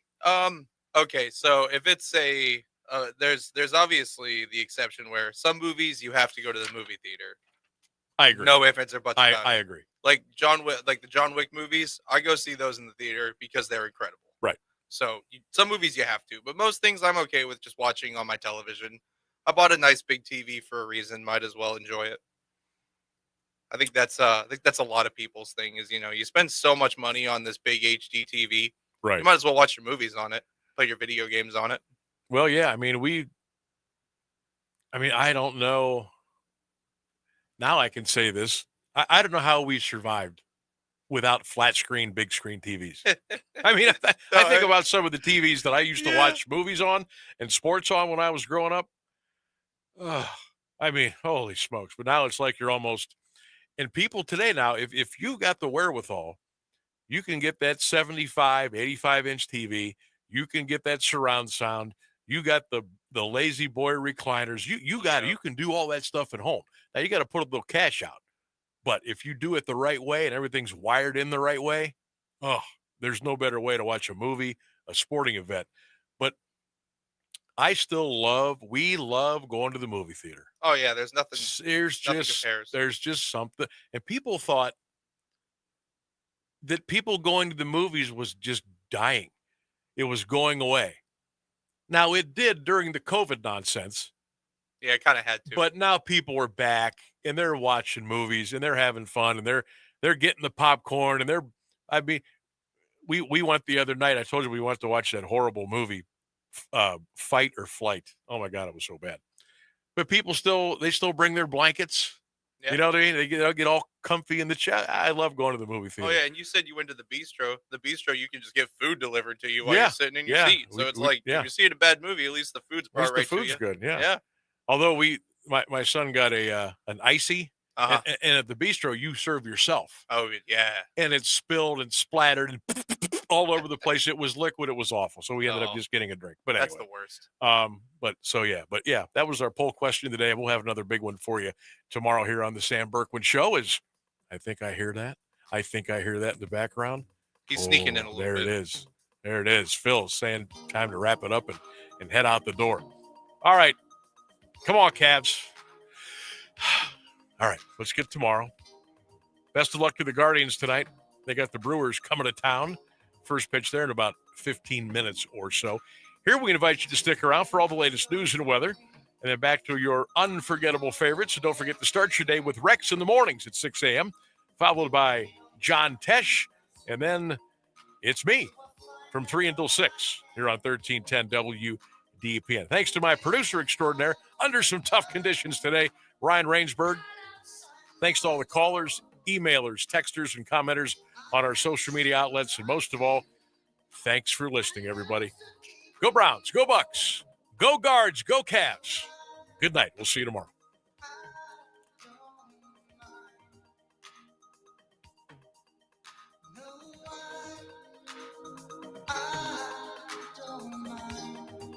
Okay, so if it's there's obviously the exception where some movies you have to go to the movie theater. I agree. No ifs, ands, or buts about I it. agree. Like the John Wick movies, I go see those in the theater because they're incredible. Right. So some movies you have to, but most things I'm okay with just watching on my television. I bought a nice big TV for a reason. Might as well enjoy it. I think that's a lot of people's thing is, you spend so much money on this big HD TV. Right. You might as well watch your movies on it, play your video games on it. Well, yeah. I mean, I don't know. Now I can say this. I don't know how we survived without flat screen, big screen TVs. I mean, I think about some of the TVs that I used to watch movies on and sports on when I was growing up. I mean, holy smokes. But now it's like you're almost, and people today now, if you got the wherewithal, you can get that 75, 85-inch TV. You can get that surround sound. You got the lazy boy recliners. You got it. You can do all that stuff at home. Now you got to put a little cash out. But if you do it the right way and everything's wired in the right way, there's no better way to watch a movie, a sporting event. But we love going to the movie theater. Oh yeah, there's nothing. There's just something. And people thought that people going to the movies was just dying. It was going away. Now it did during the COVID nonsense. Yeah, it kind of had to. But now people are back and they're watching movies and they're having fun and they're getting the popcorn and we went the other night. I told you we went to watch that horrible movie, Fight or Flight. Oh my God, it was so bad. But people still bring their blankets. Yeah. You know what I mean? They get all comfy in the chair. I love going to the movie theater. Oh yeah, and you said you went to the bistro. The bistro, you can just get food delivered to you while you're sitting in your seat. So it's if you're seeing a bad movie, at least the food's brought right to you. The food's good. Yeah. Although my son got an icy, and at the bistro you serve yourself. Oh yeah. And it spilled and splattered and all over the place. It was liquid. It was awful. So we ended up just getting a drink. But anyway, that's the worst. But that was our poll question today. We'll have another big one for you tomorrow here on the Sam Bourquin Show. I think I hear that in the background. He's sneaking in a little bit. There it is. Phil's saying time to wrap it up and head out the door. All right. Come on, Cavs. All right, let's get tomorrow. Best of luck to the Guardians tonight. They got the Brewers coming to town. First pitch there in about 15 minutes or so. Here we invite you to stick around for all the latest news and weather. And then back to your unforgettable favorites. So don't forget to start your day with Rex in the mornings at 6 a.m., followed by John Tesh. And then it's me from 3 until 6 here on 1310 WDPN. Thanks to my producer extraordinaire under some tough conditions today, Ryan Rainsberg. Thanks to all the callers, emailers, texters, and commenters on our social media outlets. And most of all, thanks for listening, everybody. Go Browns, go Bucks, go Guards, go Cavs. Good night. We'll see you tomorrow.